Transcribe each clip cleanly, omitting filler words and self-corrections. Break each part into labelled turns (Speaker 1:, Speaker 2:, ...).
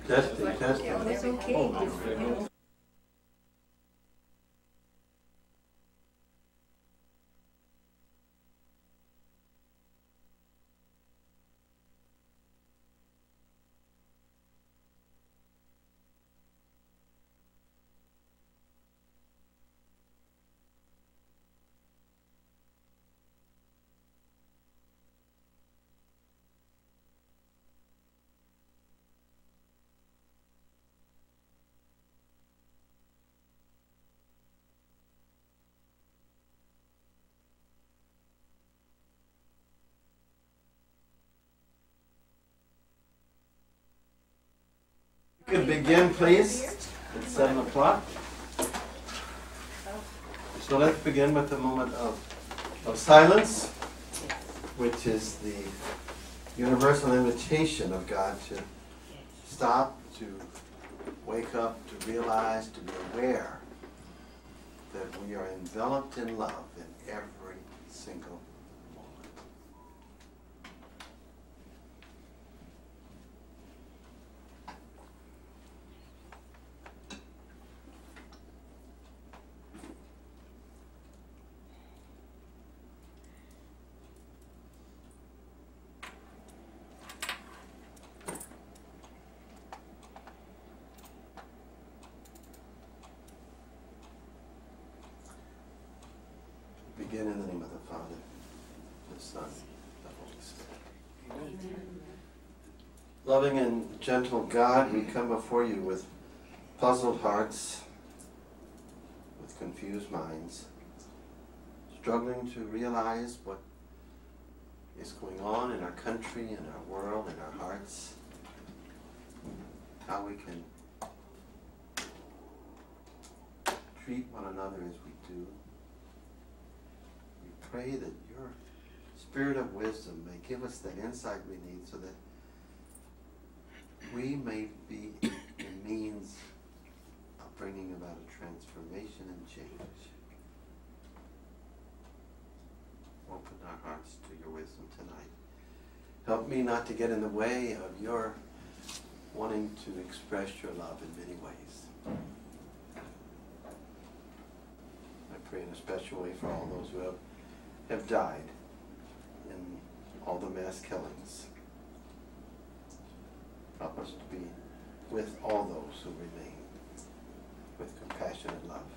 Speaker 1: Testing, testing.
Speaker 2: Yeah, it's okay.
Speaker 1: You can begin, please. It's 7 o'clock. So let's begin with a moment of silence, which is the universal invitation of God to stop, to wake up, to realize, to be aware that we are enveloped in love in every single moment. Begin in the name of the Father, the Son, the Holy Spirit. Amen. Loving and gentle God, we come before you with puzzled hearts, with confused minds, struggling to realize what is going on in our country, in our world, in our hearts, how we can treat one another as we do. Pray that your spirit of wisdom may give us that insight we need so that we may be a means of bringing about a transformation and change. Open our hearts to your wisdom tonight. Help me not to get in the way of your wanting to express your love in many ways. I pray in a special way for all those who have died in all the mass killings. Help us to be with all those who remain, with compassionate love.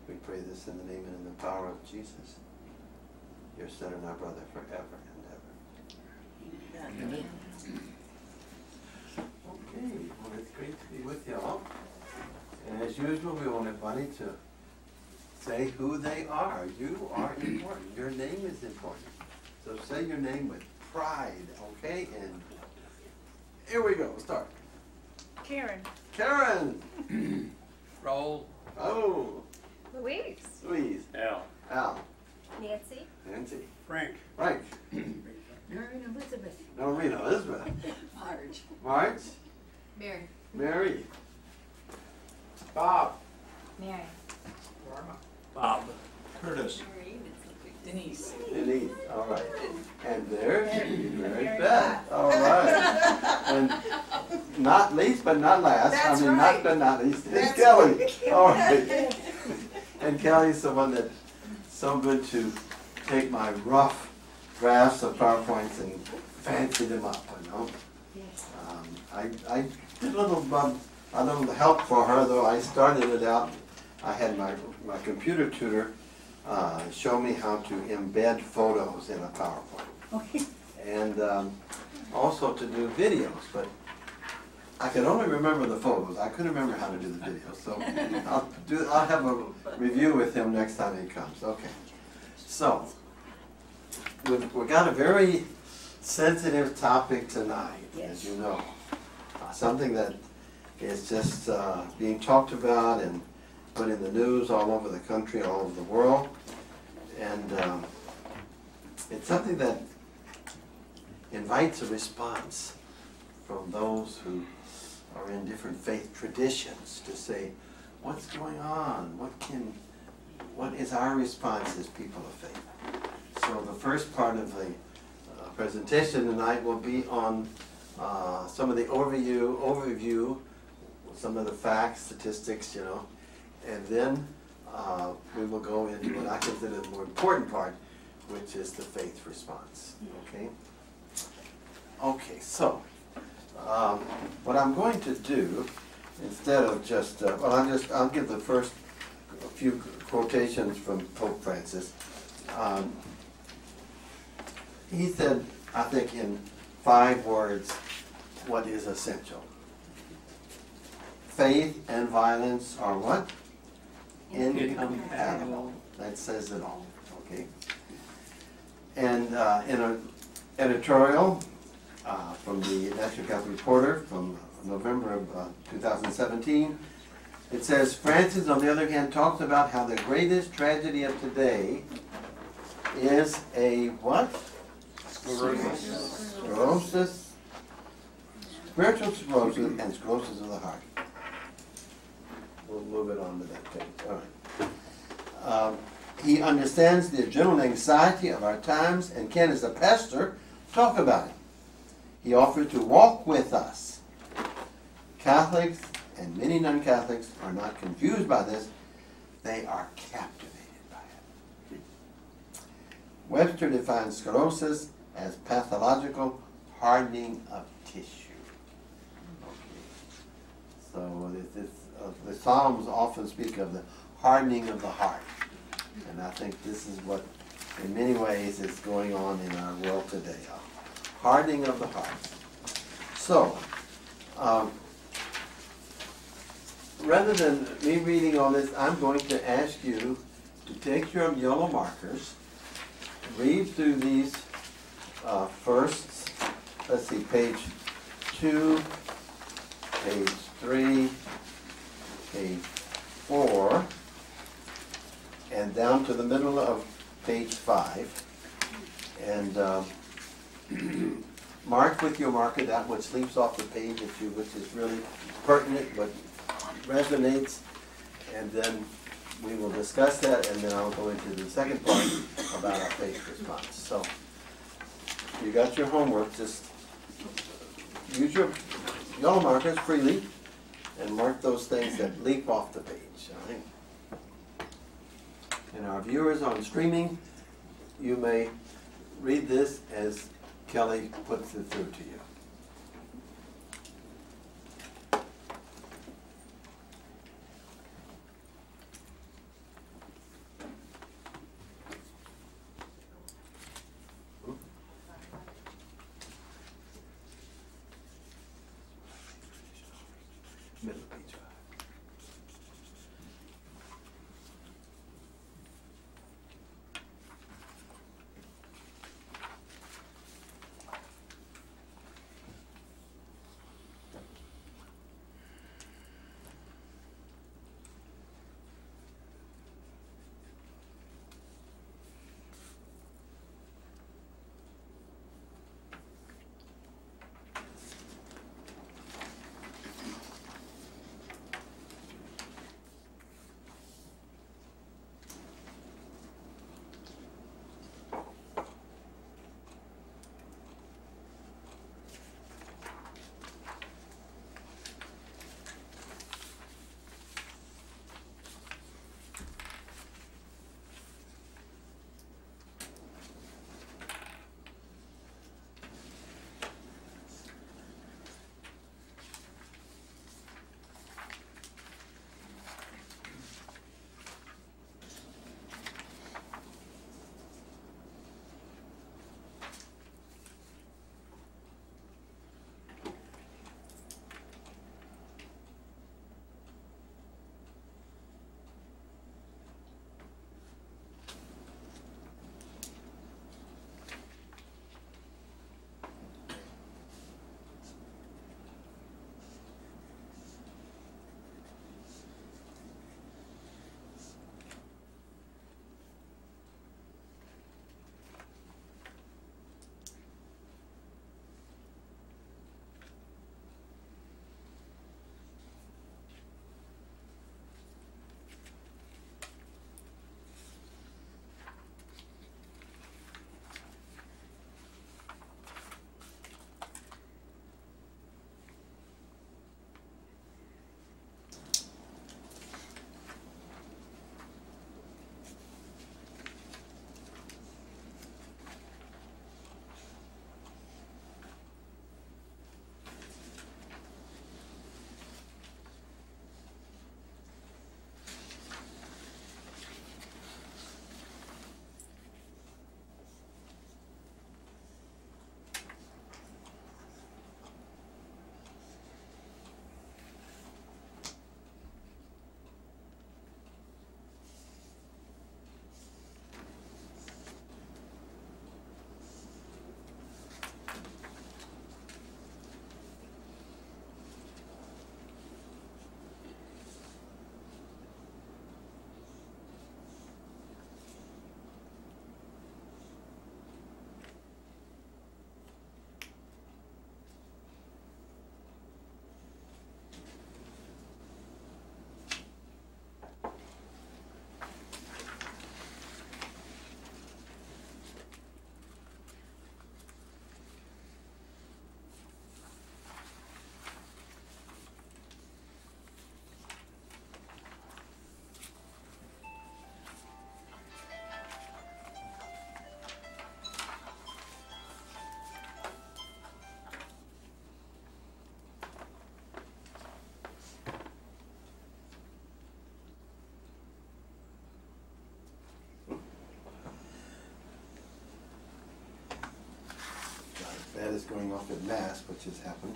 Speaker 1: We pray this in the name and in the power of Jesus, your Son and our brother, forever and ever. Amen. Okay, well, it's great to be with you all. And as usual, we want everybody to say who they are. You are important. Your name is important. So say your name with pride, okay? And here we go. Start.
Speaker 2: Karen.
Speaker 1: Karen.
Speaker 3: Raul.
Speaker 1: Oh.
Speaker 2: Louise.
Speaker 1: Louise.
Speaker 3: Al.
Speaker 1: Al.
Speaker 2: Nancy.
Speaker 1: Nancy.
Speaker 3: Frank.
Speaker 1: Frank.
Speaker 2: Mary Elizabeth.
Speaker 1: Noreen Elizabeth.
Speaker 2: Marge.
Speaker 1: Marge.
Speaker 2: Mary.
Speaker 1: Mary. Bob.
Speaker 2: Mary.
Speaker 3: Bob. Curtis.
Speaker 2: Denise.
Speaker 1: Denise. All right. And there's Mary Beth. All right. And not least but not last.
Speaker 2: That's
Speaker 1: not
Speaker 2: right.
Speaker 1: but not least. It's
Speaker 2: That's
Speaker 1: Kelly.
Speaker 2: right.
Speaker 1: All right. And Kelly's the one that's so good to take my rough drafts of PowerPoints and fancy them up, you know. I did a little help for her, though I started it out. I had my computer tutor show me how to embed photos in a PowerPoint.
Speaker 2: Okay.
Speaker 1: And also to do videos, but I could only remember the photos. I couldn't remember how to do the videos, so I'll have a review with him next time he comes. Okay. So we've got a very sensitive topic tonight, as you know. Something that is just being talked about and put in the news all over the country, all over the world. And it's something that invites a response from those who are in different faith traditions to say, what's going on? What is our response as people of faith? So the first part of the presentation tonight will be on some of the overview, some of the facts, statistics, you know, and then we will go into what I consider the more important part, which is the faith response. Okay. Okay. So what I'm going to do, instead of just I'll give the first few quotations from Pope Francis. He said, I think in 5 words, what is essential. Faith and violence are what? Incompatible. That says it all. Okay. And in an editorial from the National Catholic Reporter from November of 2017, it says, Francis, on the other hand, talks about how the greatest tragedy of today is a what? Sclerosis, spiritual sclerosis, and sclerosis of the heart. We'll move it on to that page. All right. He understands the general anxiety of our times and can, as a pastor, talk about it. He offered to walk with us. Catholics and many non-Catholics are not confused by this. They are captivated by it. Webster defines sclerosis as pathological hardening of tissue. Okay. So the Psalms often speak of the hardening of the heart. And I think this is what, in many ways, is going on in our world today. Hardening of the heart. So, rather than me reading all this, I'm going to ask you to take your yellow markers, read through these first, let's see, page 2, page 3, page 4, and down to the middle of page 5, and mark with your marker that which leaps off the page, which is really pertinent, what resonates, and then we will discuss that, and then I'll go into the second part about our faith response. So, you got your homework. Just use your yellow markers freely and mark those things that leap off the page. All right? And our viewers on streaming, you may read this as Kelly puts it through to you. Middle of page 5. head is going off in mass, which has happened.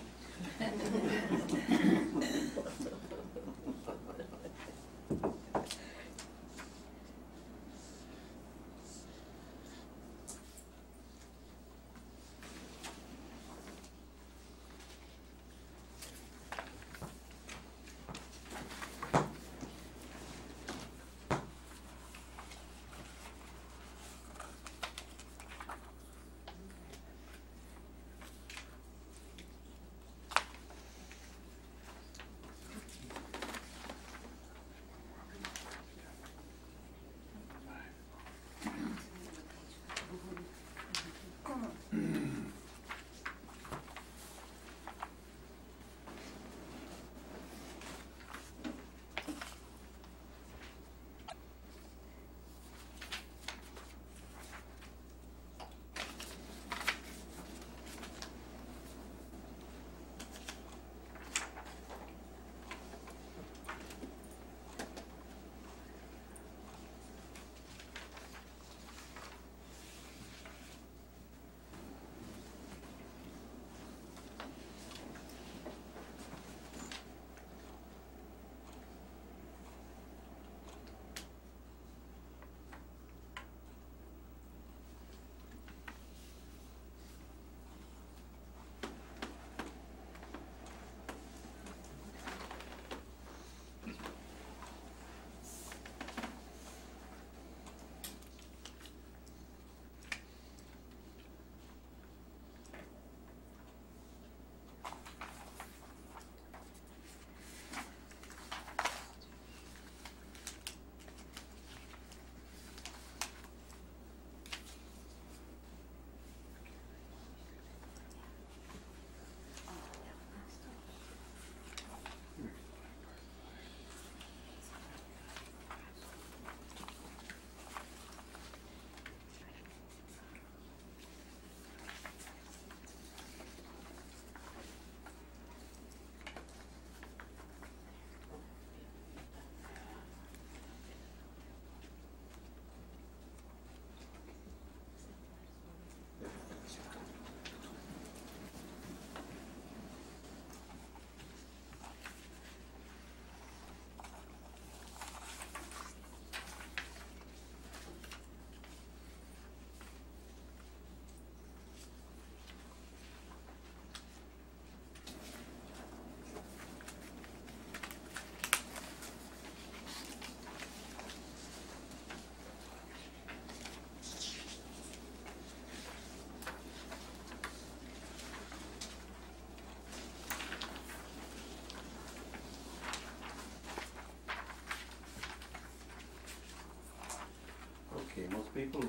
Speaker 1: Okay, most people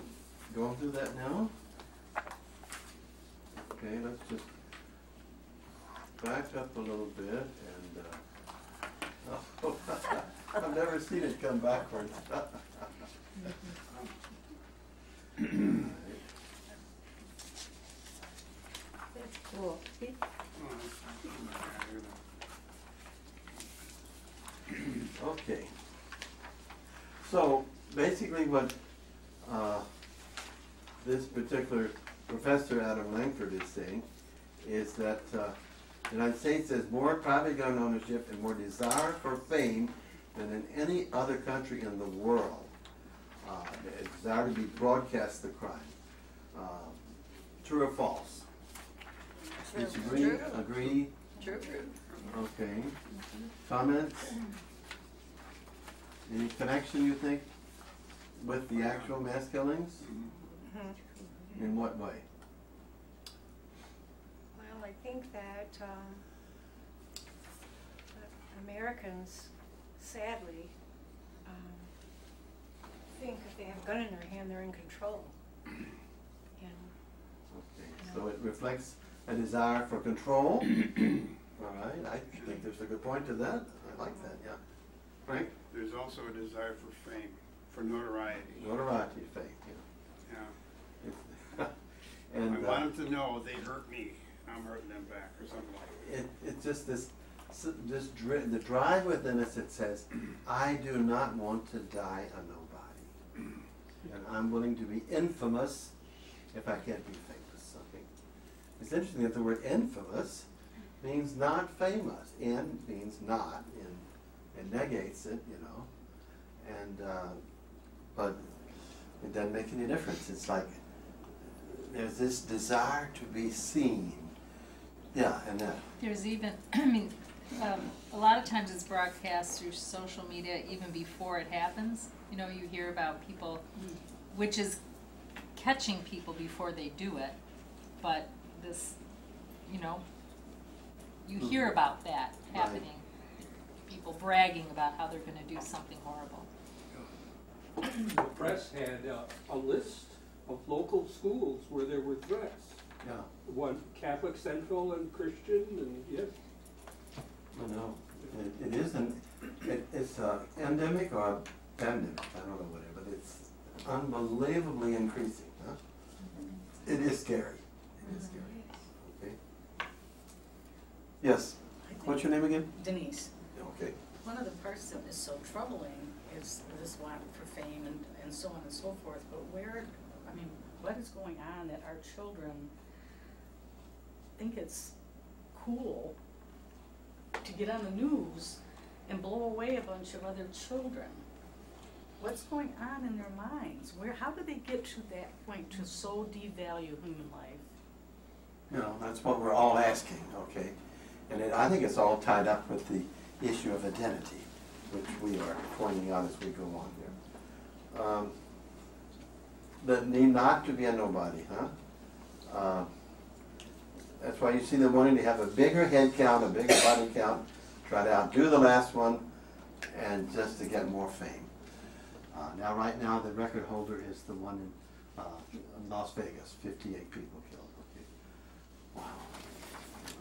Speaker 1: going through that now. Okay, let's just back up a little bit and oh, I've never seen it come backwards.
Speaker 2: That's cool.
Speaker 1: Okay, so basically what this particular Professor Adam Langford is saying is that the United States has more private gun ownership and more desire for fame than in any other country in the world. The desire to be broadcast the crime. True or false?
Speaker 2: True.
Speaker 1: Disagree?
Speaker 2: True.
Speaker 1: Agree?
Speaker 2: True.
Speaker 1: Okay. Comments? Any connection, you think, with the actual mass killings? In what way?
Speaker 4: Well, I think that Americans, sadly, think if they have a gun in their hand, they're in control. And,
Speaker 1: Okay, so it reflects a desire for control. All right, I think there's a good point to that. I like that, yeah. Frank?
Speaker 5: There's also a desire for fame, for notoriety.
Speaker 1: Notoriety, fame,
Speaker 5: Yeah.
Speaker 1: yeah. And
Speaker 5: I want them to know they hurt me, I'm hurting them back, or something like that.
Speaker 1: it's just the drive within us that says, I do not want to die a nobody. And I'm willing to be infamous if I can't be famous. Okay. It's interesting that the word infamous means not famous. In means not, and negates it, you know. And but it doesn't make any difference. It's like there's this desire to be seen. Yeah, and that.
Speaker 2: There's even, I mean, a lot of times it's broadcast through social media even before it happens. You know, you hear about people, which is catching people before they do it, but this, you know, you hear about that happening. Right. People bragging about how they're going to do something horrible.
Speaker 6: The press had a list of local schools where there were threats.
Speaker 1: Yeah.
Speaker 6: One Catholic Central and Christian, and yes.
Speaker 1: I know. It isn't. It's an endemic or a pandemic. I don't know whatever. But it's unbelievably increasing. Huh? It is scary. It is scary. Okay. Yes. What's your name again?
Speaker 7: Denise.
Speaker 1: Okay.
Speaker 7: One of the parts that is so troubling is this want for fame and so on and so forth, but what is going on that our children think it's cool to get on the news and blow away a bunch of other children? What's going on in their minds? How do they get to that point to so devalue human life?
Speaker 1: You know, that's what we're all asking, okay? And I think it's all tied up with the issue of identity, which we are pointing out as we go on here. The need not to be a nobody, huh? That's why you see them wanting to have a bigger head count, a bigger body count, try to outdo the last one, and just to get more fame. Now, right now, the record holder is the one in Las Vegas, 58 people killed. Okay. Wow.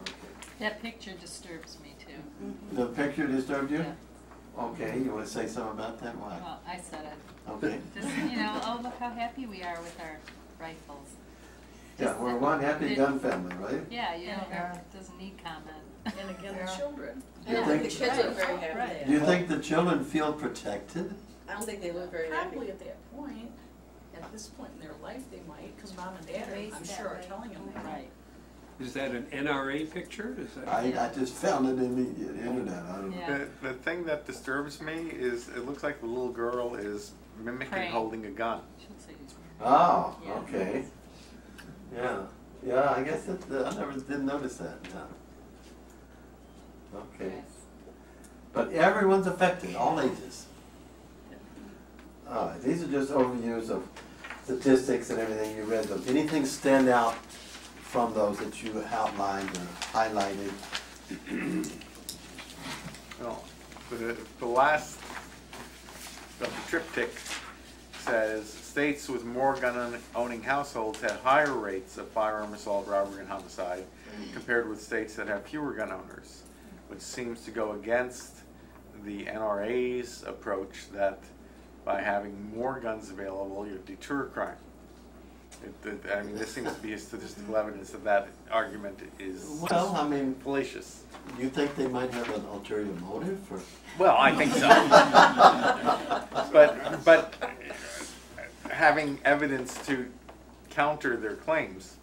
Speaker 1: Okay.
Speaker 2: That picture disturbs me too.
Speaker 1: The picture disturbed you?
Speaker 2: Yeah.
Speaker 1: Okay, you want to say something about that? Why?
Speaker 2: Well, I said it.
Speaker 1: Okay.
Speaker 2: Just, you know, oh, look how happy we are with our rifles.
Speaker 1: Yeah, we're one happy gun family, right?
Speaker 2: Yeah, you know, it doesn't need comment.
Speaker 7: And again, the children.
Speaker 1: Do you
Speaker 8: I don't
Speaker 1: think-
Speaker 8: think the kids look very happy.
Speaker 2: Right.
Speaker 1: Do you think the children feel protected?
Speaker 8: I don't think they look very
Speaker 7: Probably
Speaker 8: happy.
Speaker 7: at that point, at this point in their life, they might, because mom and dad,
Speaker 2: Raised
Speaker 7: I'm
Speaker 2: that
Speaker 7: sure, are
Speaker 2: way.
Speaker 7: telling them that.
Speaker 2: Right.
Speaker 6: Is that an NRA picture? Is that?
Speaker 1: I just found it in the internet. I don't know.
Speaker 2: Yeah.
Speaker 9: The thing that disturbs me is it looks like the little girl is mimicking
Speaker 2: Praying.
Speaker 9: holding a gun.
Speaker 2: Should say he's
Speaker 1: Oh,
Speaker 2: Yeah.
Speaker 1: okay. Yeah, yeah. I guess I never did notice that. No. Okay,
Speaker 2: Yes.
Speaker 1: but everyone's affected, all ages. All right, these are just overviews of statistics and everything. You read them. Anything stand out from those that you outlined or highlighted?
Speaker 9: Well, the last of the triptych says states with more gun-owning households had higher rates of firearm assault, robbery, and homicide compared with states that have fewer gun owners, which seems to go against the NRA's approach that by having more guns available, you deter crime. I mean, this seems to be statistical evidence that that argument is
Speaker 1: Well, I mean,
Speaker 9: fallacious.
Speaker 1: do you think they might have an ulterior motive for?
Speaker 9: Well, I think so. but having evidence to counter their claims,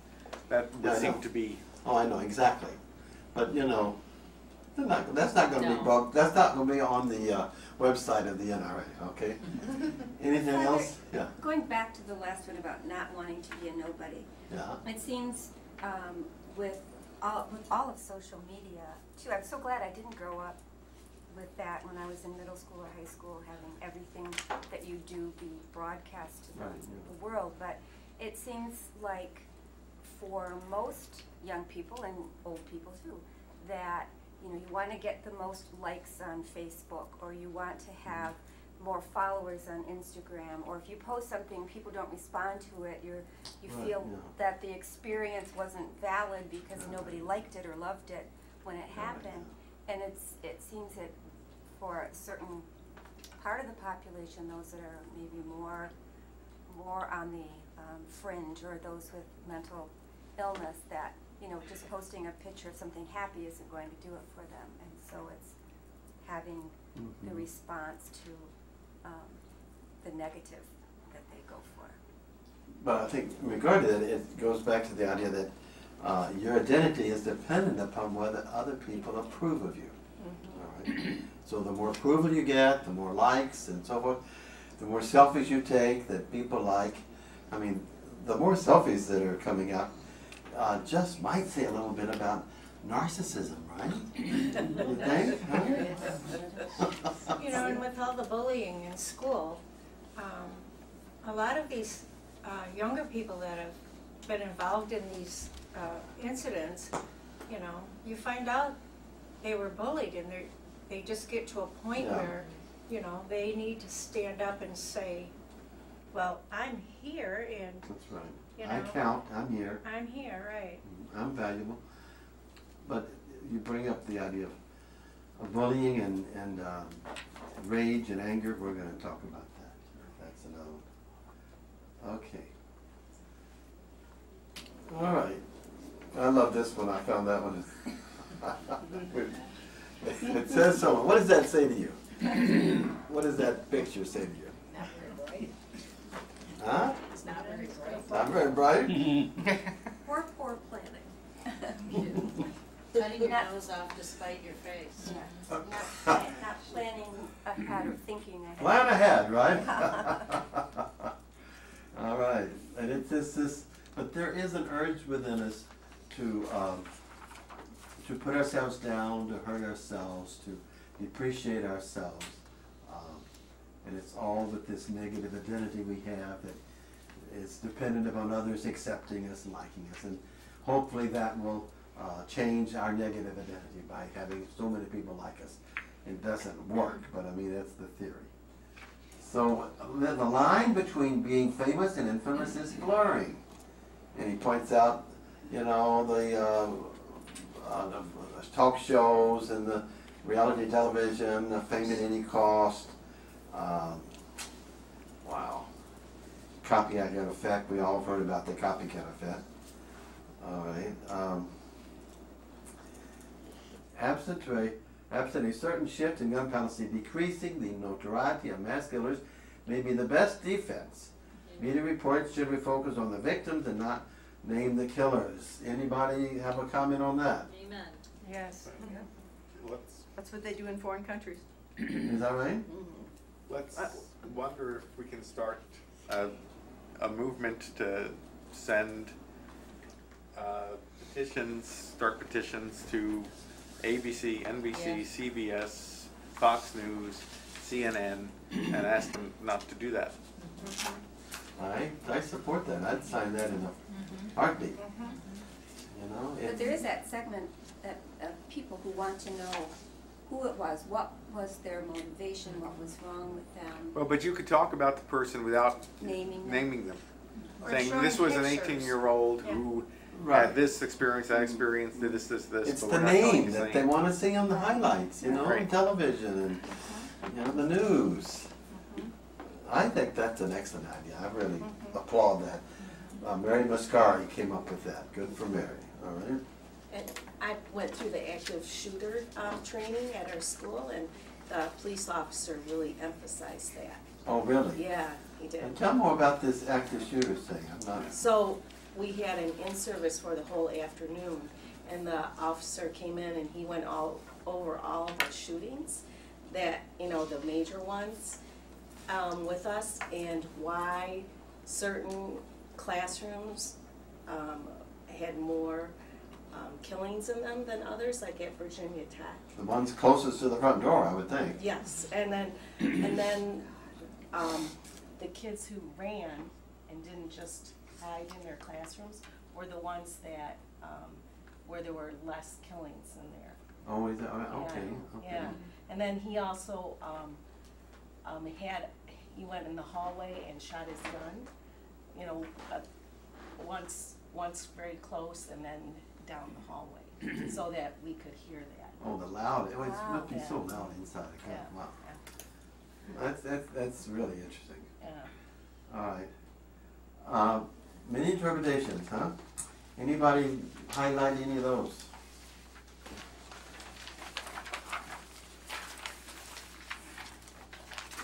Speaker 9: that would
Speaker 1: Yeah, I
Speaker 9: seem
Speaker 1: know.
Speaker 9: to be.
Speaker 1: Oh, I know exactly, but you know, that's not going to
Speaker 2: No.
Speaker 1: be broke. That's not going to be on the website of the NRA. Okay. Anything
Speaker 10: Father,
Speaker 1: else? Yeah.
Speaker 10: Going back to the last one about not wanting to be a nobody,
Speaker 1: Yeah.
Speaker 10: it seems with all of social media too. I'm so glad I didn't grow up with that when I was in middle school or high school, having everything that you do be broadcast to
Speaker 1: Right, yeah.
Speaker 10: the world. But it seems like for most young people and old people too, that you want to get the most likes on Facebook, or you want to have more followers on Instagram, or if you post something, people don't respond to it, you
Speaker 1: Right,
Speaker 10: feel
Speaker 1: yeah.
Speaker 10: that the experience wasn't valid because nobody liked it or loved it when it happened. And it seems that for a certain part of the population, those that are maybe more on the fringe, or those with mental illness, that just posting a picture of something happy isn't going to do it for them, and so it's having the response to the negative that they go for.
Speaker 1: But I think in regard to that, it goes back to the idea that your identity is dependent upon whether other people approve of you. All right? So the more approval you get, the more likes and so forth, the more selfies you take that people like. I mean, the more selfies that are coming out just might say a little bit about narcissism, right? You think? Huh?
Speaker 4: You know, and with all the bullying in school, a lot of these younger people that have been involved in these incidents, you know, you find out they were bullied, and they just get to a point where, you know, they need to stand up and say, well, I'm here, and
Speaker 1: That's right.
Speaker 4: you
Speaker 1: I
Speaker 4: know,
Speaker 1: count, I'm here,
Speaker 4: I'm here, right?
Speaker 1: I'm valuable. But you bring up the idea of bullying and rage and anger. We're going to talk about that. That's another one. Okay. All right. I love this one. I found that one. It says so. What does that say to you? What does that picture say to you?
Speaker 8: Not very bright.
Speaker 1: Huh?
Speaker 8: It's not very bright.
Speaker 1: Not very bright?
Speaker 10: Poor planning.
Speaker 8: Cutting your nose off to spite your face.
Speaker 10: Not planning ahead or thinking ahead.
Speaker 1: Plan ahead, right? All right. And it's this, but there is an urge within us to put ourselves down, to hurt ourselves, to depreciate ourselves. And it's all with this negative identity we have that is dependent upon others accepting us and liking us. And hopefully that will change our negative identity by having so many people like us. It doesn't work, but I mean, that's the theory. So the line between being famous and infamous is blurring. And he points out, you know, the talk shows and the reality television, the fame at any cost. Wow. Copycat effect. We all have heard about the copycat effect. All right. Absent a certain shift in gun policy, decreasing the notoriety of mass killers may be the best defense. Media reports should be focused on the victims and not name the killers. Anybody have a comment on that?
Speaker 2: Amen.
Speaker 4: Yes.
Speaker 8: That's what they do in foreign countries.
Speaker 1: Is that right?
Speaker 9: Let's wonder if we can start a movement to send start petitions to ABC, NBC, CBS, Fox News, CNN, and ask them not to do that.
Speaker 1: I support that. I'd sign that in a heartbeat. You know,
Speaker 10: But there is that segment of people who want to know who it was, what was their motivation, what was wrong with them,
Speaker 9: Well, but you could talk about the person without
Speaker 10: naming them.
Speaker 4: Or
Speaker 9: saying
Speaker 4: showing
Speaker 9: this was an
Speaker 4: pictures.
Speaker 9: 18-year-old
Speaker 4: Yeah.
Speaker 9: who
Speaker 1: Right.
Speaker 9: had this experience, that experience, did this,
Speaker 1: It's
Speaker 9: but
Speaker 1: the
Speaker 9: we're not telling
Speaker 1: name
Speaker 9: his
Speaker 1: that
Speaker 9: name.
Speaker 1: they want to see on the highlights, you know, on
Speaker 9: Right.
Speaker 1: television and, you know, the news. I think that's an excellent idea. I really applaud that. Mary Muscari came up with that. Good for Mary. All right.
Speaker 11: And I went through the active shooter training at our school, and the police officer really emphasized that.
Speaker 1: Oh, really?
Speaker 11: Yeah, he did.
Speaker 1: And tell more about this active shooters thing. I'm not.
Speaker 11: So we had an in-service for the whole afternoon, and the officer came in and he went over all the shootings that, you know, the major ones with us, and why certain classrooms had more killings in them than others, like at Virginia Tech.
Speaker 1: The ones closest to the front door, I would think.
Speaker 11: Yes, and then the kids who ran and didn't just hide in their classrooms were the ones that where there were less killings in there.
Speaker 1: Oh, is that okay? Okay.
Speaker 11: Yeah, and then he also he went in the hallway and shot his gun, you know, once very close and then down the hallway, so that we could hear that.
Speaker 1: Oh, the loud. It must be
Speaker 11: Yeah.
Speaker 1: so loud inside. I can't.
Speaker 11: Yeah.
Speaker 1: Wow. That's really interesting.
Speaker 11: Yeah.
Speaker 1: All right. Many interpretations, huh? Anybody highlight any of those?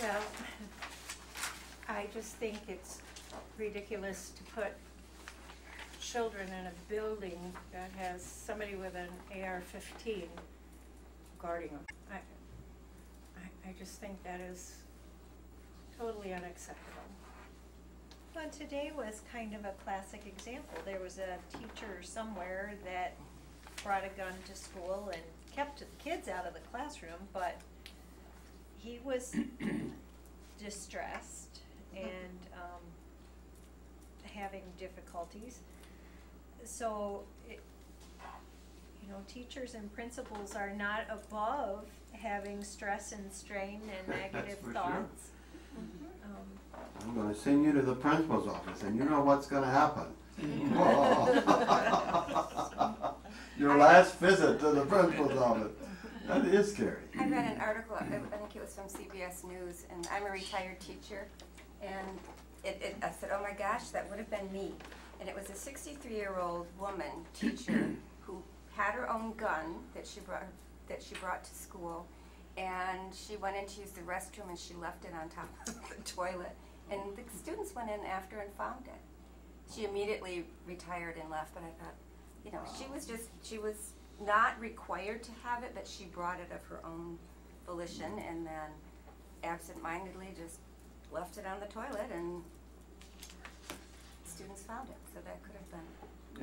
Speaker 4: Well, I just think it's ridiculous to put children in a building that has somebody with an AR-15 guarding them. I just think that is totally unacceptable.
Speaker 12: Well, today was kind of a classic example. There was a teacher somewhere that brought a gun to school and kept the kids out of the classroom, but he was distressed and having difficulties. So, teachers and principals are not above having stress and strain and negative
Speaker 1: for
Speaker 12: thoughts.
Speaker 1: I'm going to send you to the principal's office, and you know what's going to happen. Your last visit to the principal's office. That is scary.
Speaker 10: I read an article, I think it was from CBS News, and I'm a retired teacher, and I said, oh my gosh, that would have been me. And it was a 63-year-old woman teacher who had her own gun that she brought to school, and she went in to use the restroom and she left it on top of the toilet, and the students went in after and found it. She immediately retired and left, but I thought, she was not required to have it, but she brought it of her own volition, and then absent-mindedly just left it on the toilet, and students found it, so that could have been.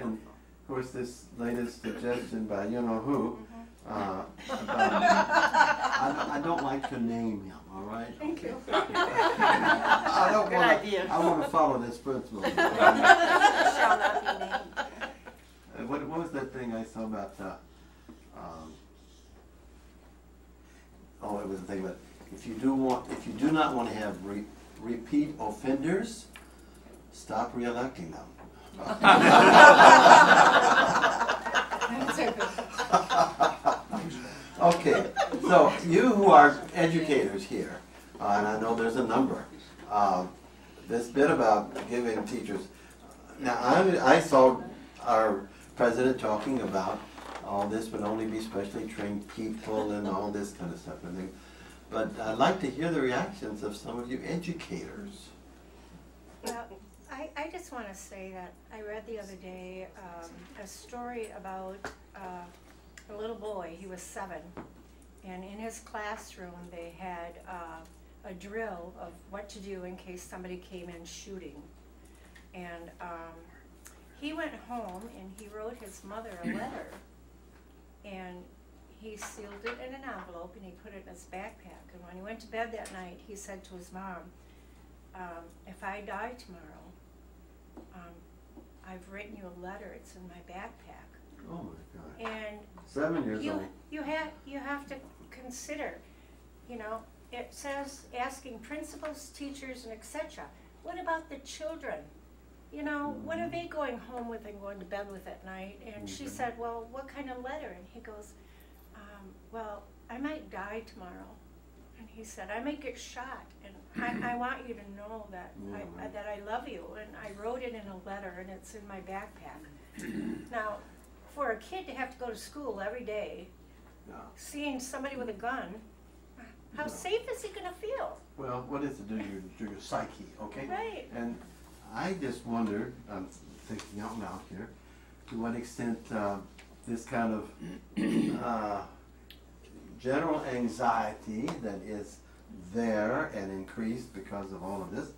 Speaker 1: And of course, this latest suggestion by you-know-who, I don't like to name him, all right?
Speaker 8: Thank you.
Speaker 1: I don't
Speaker 8: Good
Speaker 1: want
Speaker 8: idea.
Speaker 1: I want to follow this principle.
Speaker 10: Shall not be named.
Speaker 1: What was that thing I saw about, it was the thing about, if you do not want to have repeat offenders, stop re-electing them. Okay, so you who are educators here, and I know there's a number, this bit about giving teachers, now I saw our president talking about all this would only be specially trained people and all this kind of stuff. But I'd like to hear the reactions of some of you educators.
Speaker 4: Well, I just want to say that I read the other day a story about a little boy. He was 7, and in his classroom they had a drill of what to do in case somebody came in shooting. And he went home and he wrote his mother a letter, and he sealed it in an envelope and he put it in his backpack. And when he went to bed that night, he said to his mom, if I die tomorrow, I've written you a letter, it's in my backpack.
Speaker 1: Oh my God.
Speaker 4: And
Speaker 1: 7 years old.
Speaker 4: You have to consider, it says asking principals, teachers, and etc. What about the children? What are they going home with and going to bed with at night? And she said, well, what kind of letter? And he goes, well, I might die tomorrow. And he said, I may get shot, and I want you to know that that I love you. And I wrote it in a letter, and it's in my backpack. Now, for a kid to have to go to school every day, seeing somebody with a gun, how safe is he going to feel?
Speaker 1: Well, what is it to your psyche, okay?
Speaker 4: Right.
Speaker 1: And I just wonder, I'm thinking out loud here, to what extent this kind of general anxiety that is there and increased because of all of this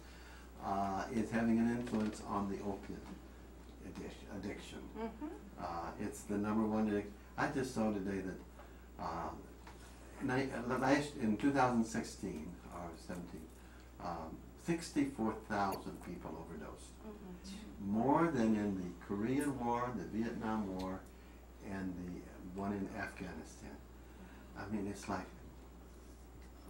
Speaker 1: is having an influence on the opiate addiction. It's the #1 addiction. I just saw today that in 2016 or 17, 64,000 people overdosed. More than in the Korean War, the Vietnam War, and the one in Afghanistan. I mean, it's like,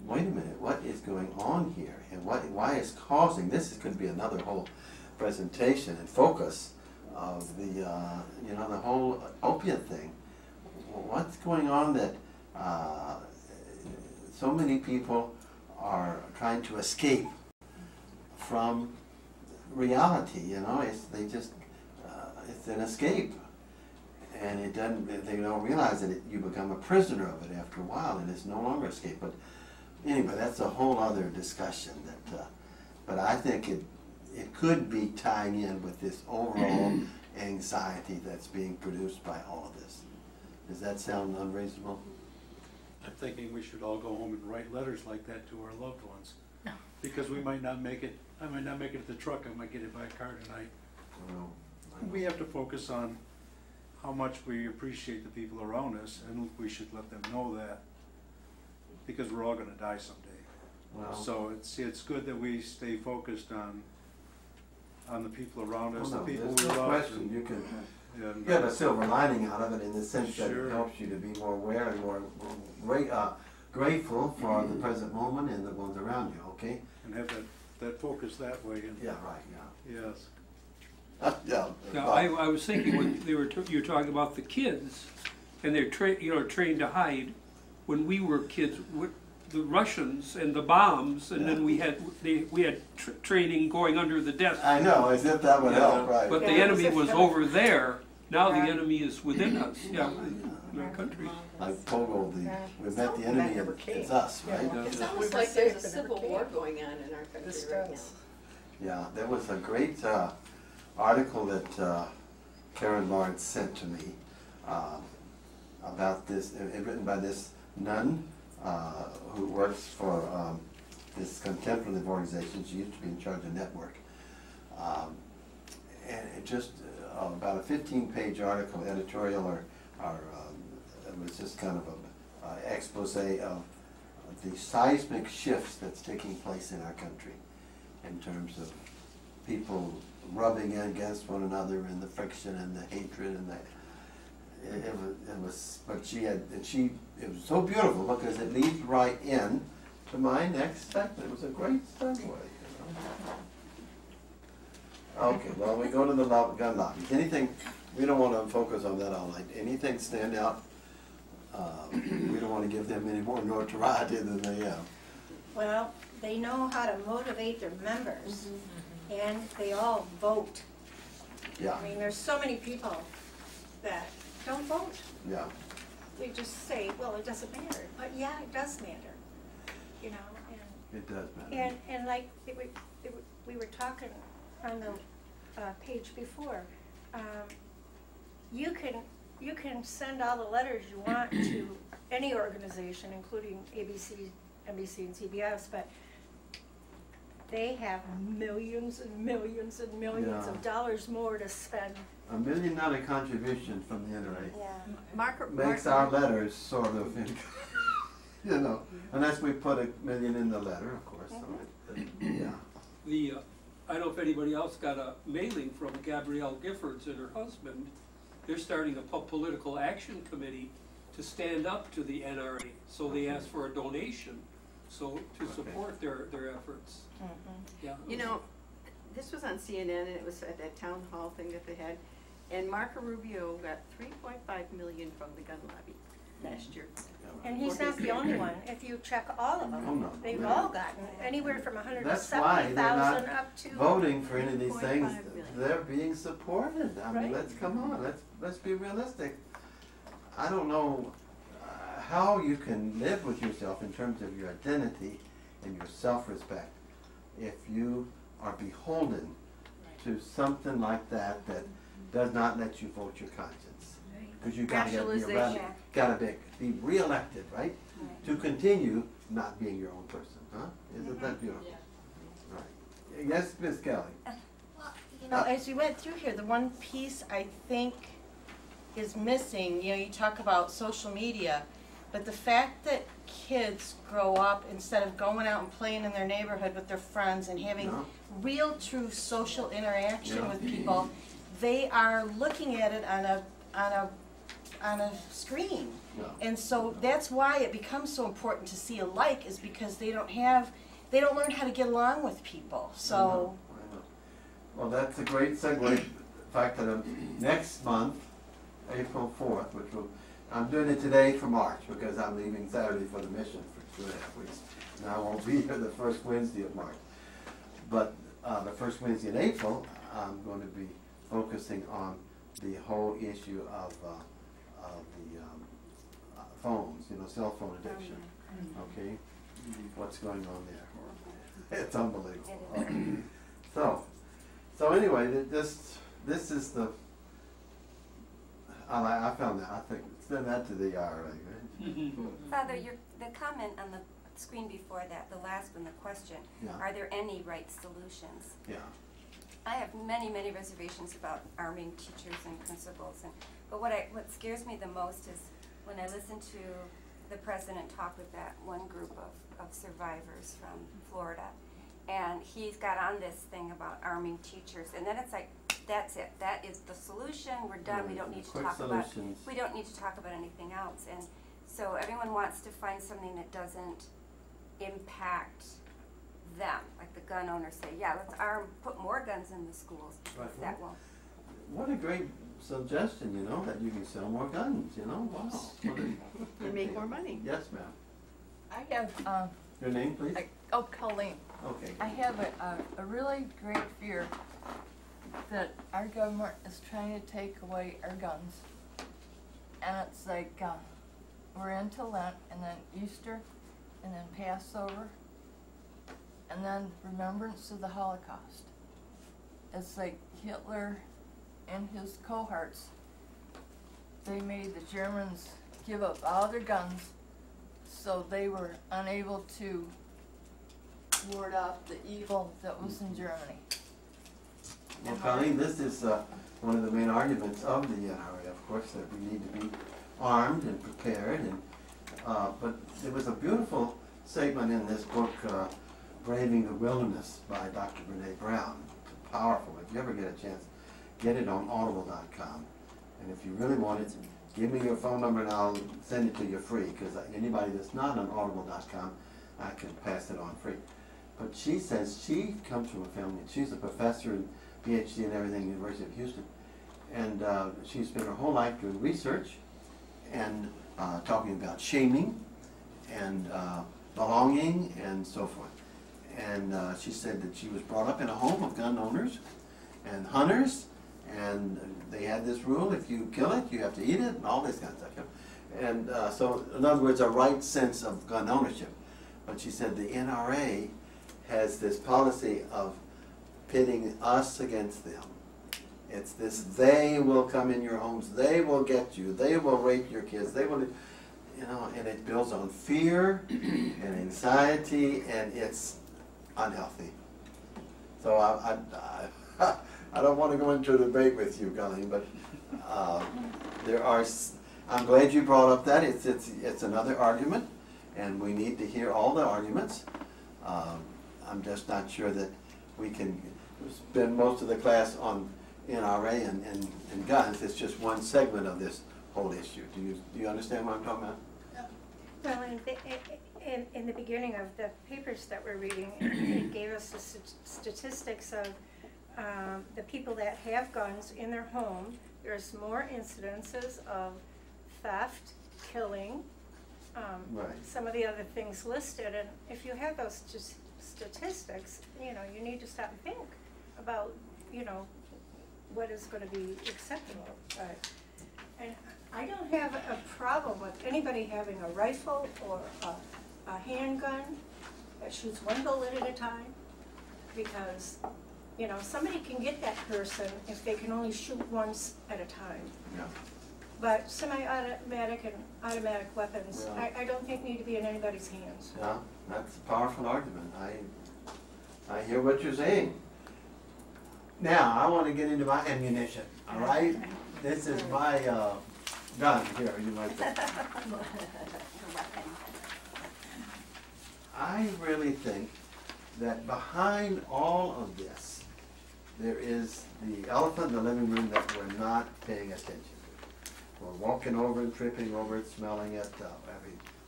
Speaker 1: wait a minute, what is going on here? And why is causing, this could be another whole presentation and focus of the, the whole opiate thing. What's going on that so many people are trying to escape from reality, it's an escape. And they don't realize that you become a prisoner of it after a while, and it's no longer escape. But anyway, that's a whole other discussion. But I think it could be tying in with this overall anxiety that's being produced by all of this. Does that sound unreasonable?
Speaker 3: I'm thinking we should all go home and write letters like that to our loved ones. Because we might not make it, I might not make it to the truck, I might get hit by a car tonight.
Speaker 1: Well,
Speaker 3: We have to focus on how much we appreciate the people around us, and we should let them know that, because we're all gonna die someday.
Speaker 1: well,
Speaker 3: So it's good that we stay focused on the people around us, the
Speaker 1: no,
Speaker 3: people
Speaker 1: there's
Speaker 3: we
Speaker 1: no
Speaker 3: love.
Speaker 1: question. You can
Speaker 3: and,
Speaker 1: get a silver lining out of it in the sense that
Speaker 3: Sure.
Speaker 1: it helps you to be more aware and more grateful for the present moment and the ones around you, okay?
Speaker 3: and have that focus that way, and,
Speaker 1: Yeah, right, yeah.
Speaker 3: yes.
Speaker 1: Yeah.
Speaker 6: Now, I was thinking when you were talking about the kids, and they're trained to hide. When we were kids, the Russians and the bombs, and then we had training going under the desk.
Speaker 1: I know, as if that would help, right.
Speaker 6: But the enemy was over there. Now the enemy is within us. Yeah, in our country.
Speaker 1: Like Pogo, we met the enemy and it's us, right?
Speaker 8: It's almost like there's a civil war going on in our country right now.
Speaker 1: Yeah, there was a great article that Karen Lawrence sent to me about this, written by this nun who works for this contemplative organization. She used to be in charge of Network. And it just about a 15-page article, editorial, or it was just kind of an expose of the seismic shifts that's taking place in our country in terms of people rubbing against one another and the friction and the hatred and it was but it was so beautiful because it leads right in to my next segment. It was a great segue, you know. Okay, well, we go to the gun lobby. Anything, we don't want to focus on that all night. Anything stand out? We don't want to give them any more notoriety than they have.
Speaker 4: Well, they know how to motivate their members, and they all vote.
Speaker 1: Yeah,
Speaker 4: I mean, there's so many people that don't vote.
Speaker 1: yeah.
Speaker 4: They just say, well, it doesn't matter. But yeah, it does matter, you know. And
Speaker 1: It does matter.
Speaker 4: And like we were talking on the page before, you can send all the letters you want to any organization, including ABC, NBC, and CBS, but they have millions and millions and millions of dollars more to spend.
Speaker 1: $1 million contribution from the NRA
Speaker 8: Yeah.
Speaker 1: makes our letters sort of, you know, unless we put $1 million in the letter, of course. So yeah.
Speaker 6: I don't know if anybody else got a mailing from Gabrielle Giffords and her husband. They're starting a political action committee to stand up to the NRA. So they asked for a donation, so to support their efforts. Yeah.
Speaker 8: You know, this was on CNN, and it was at that town hall thing that they had, and Marco Rubio got $3.5 million from the gun lobby last year.
Speaker 4: And he's not the only one. If you check all of them, they've all gotten anywhere from
Speaker 1: That's why they're not
Speaker 4: 170,000 up to.
Speaker 1: voting for any of these things.
Speaker 8: 3.5 million.
Speaker 1: They're being supported. I mean,
Speaker 4: Right.
Speaker 1: let's come on. Let's be realistic. I don't know how you can live with yourself in terms of your identity and your self-respect if you are beholden to something like that that does not let you vote your conscience. Because you gotta be re-elected, right? To continue not being your own person, huh? Isn't that beautiful? Right. Yes, Ms. Kelly.
Speaker 11: Well, you know, as you went through here, the one piece I think is missing, you know, you talk about social media, but the fact that kids grow up, instead of going out and playing in their neighborhood with their friends and having real, true social interaction with people, they are looking at it on a screen. And so that's why it becomes so important to see alike, is because they don't learn how to get along with people. So
Speaker 1: I know. Well, that's a great segue. The fact that next month, April 4th, I'm doing it today for March because I'm leaving Saturday for the mission for 2.5 weeks. And I won't be here the first Wednesday of March. But the first Wednesday in April, I'm going to be focusing on the whole issue of the phones, you know, cell phone addiction. Okay? What's going on there? It's unbelievable. So anyway, this is the I found that. I think send that to the IRA. Right?
Speaker 10: Father, the comment on the screen before that, the last one, the question,
Speaker 1: Yeah.
Speaker 10: are there any right solutions?
Speaker 1: Yeah.
Speaker 10: I have many, many reservations about arming teachers and principals, but what scares me the most is when I listen to the president talk with that one group of survivors from Florida, and he's got on this thing about arming teachers, and then it's like, that's it, that is the solution, we're done, we don't need to
Speaker 1: Quick
Speaker 10: talk
Speaker 1: solutions.
Speaker 10: we don't need to talk about anything else. And so everyone wants to find something that doesn't impact them, like the gun owners say, yeah, let's put more guns in the schools, because
Speaker 1: Right.
Speaker 10: that won't.
Speaker 1: What a great suggestion, you know, that you can sell more guns, you know, wow. What a-
Speaker 8: And make more money.
Speaker 1: Yes, ma'am.
Speaker 13: I have,
Speaker 1: Your name, please?
Speaker 13: Colleen.
Speaker 1: Okay.
Speaker 13: I have a really great fear that our government is trying to take away our guns. And it's like, we're into Lent, and then Easter, and then Passover, and then remembrance of the Holocaust. It's like Hitler and his cohorts, they made the Germans give up all their guns, so they were unable to ward off the evil that was in Germany.
Speaker 1: Well, Colleen, this is one of the main arguments of the NRA, of course, that we need to be armed and prepared. And but there was a beautiful segment in this book, Braving the Wilderness, by Dr. Brene Brown. It's powerful. If you ever get a chance, get it on audible.com. And if you really want it, give me your phone number and I'll send it to you free, because anybody that's not on audible.com, I can pass it on free. But she says she comes from a family, she's a professor and PhD and everything at the University of Houston. And she spent her whole life doing research and talking about shaming and belonging and so forth. And she said that she was brought up in a home of gun owners and hunters, and they had this rule, if you kill it, you have to eat it, and all this kind of stuff. And so, in other words, a right sense of gun ownership. But she said the NRA has this policy of pitting us against them. It's this, they will come in your homes, they will get you, they will rape your kids, they will, you know, and it builds on fear and anxiety, and it's unhealthy. So I don't want to go into a debate with you, Colleen, but there are, I'm glad you brought up that. It's another argument, and we need to hear all the arguments. I'm just not sure that we can spend most of the class on NRA and guns. It's just one segment of this whole issue. Do you understand what I'm talking about?
Speaker 4: Well, in the beginning of the papers that we're reading, it gave us the statistics of the people that have guns in their home. There's more incidences of theft, killing,
Speaker 1: Right.
Speaker 4: some of the other things listed. And if you have those statistics, you know, you need to stop and think about, you know, what is going to be acceptable. And I don't have a problem with anybody having a rifle or a handgun that shoots one bullet at a time, because, you know, somebody can get that person if they can only shoot once at a time.
Speaker 1: Yeah.
Speaker 4: But semi-automatic and automatic weapons,
Speaker 1: Yeah.
Speaker 4: I don't think need to be in anybody's hands.
Speaker 1: Yeah, that's a powerful argument. I hear what you're saying. Now, I want to get into my ammunition, all right? This is my gun here, you might say. I really think that behind all of this, there is the elephant in the living room that we're not paying attention to. We're walking over it, tripping over it, smelling it,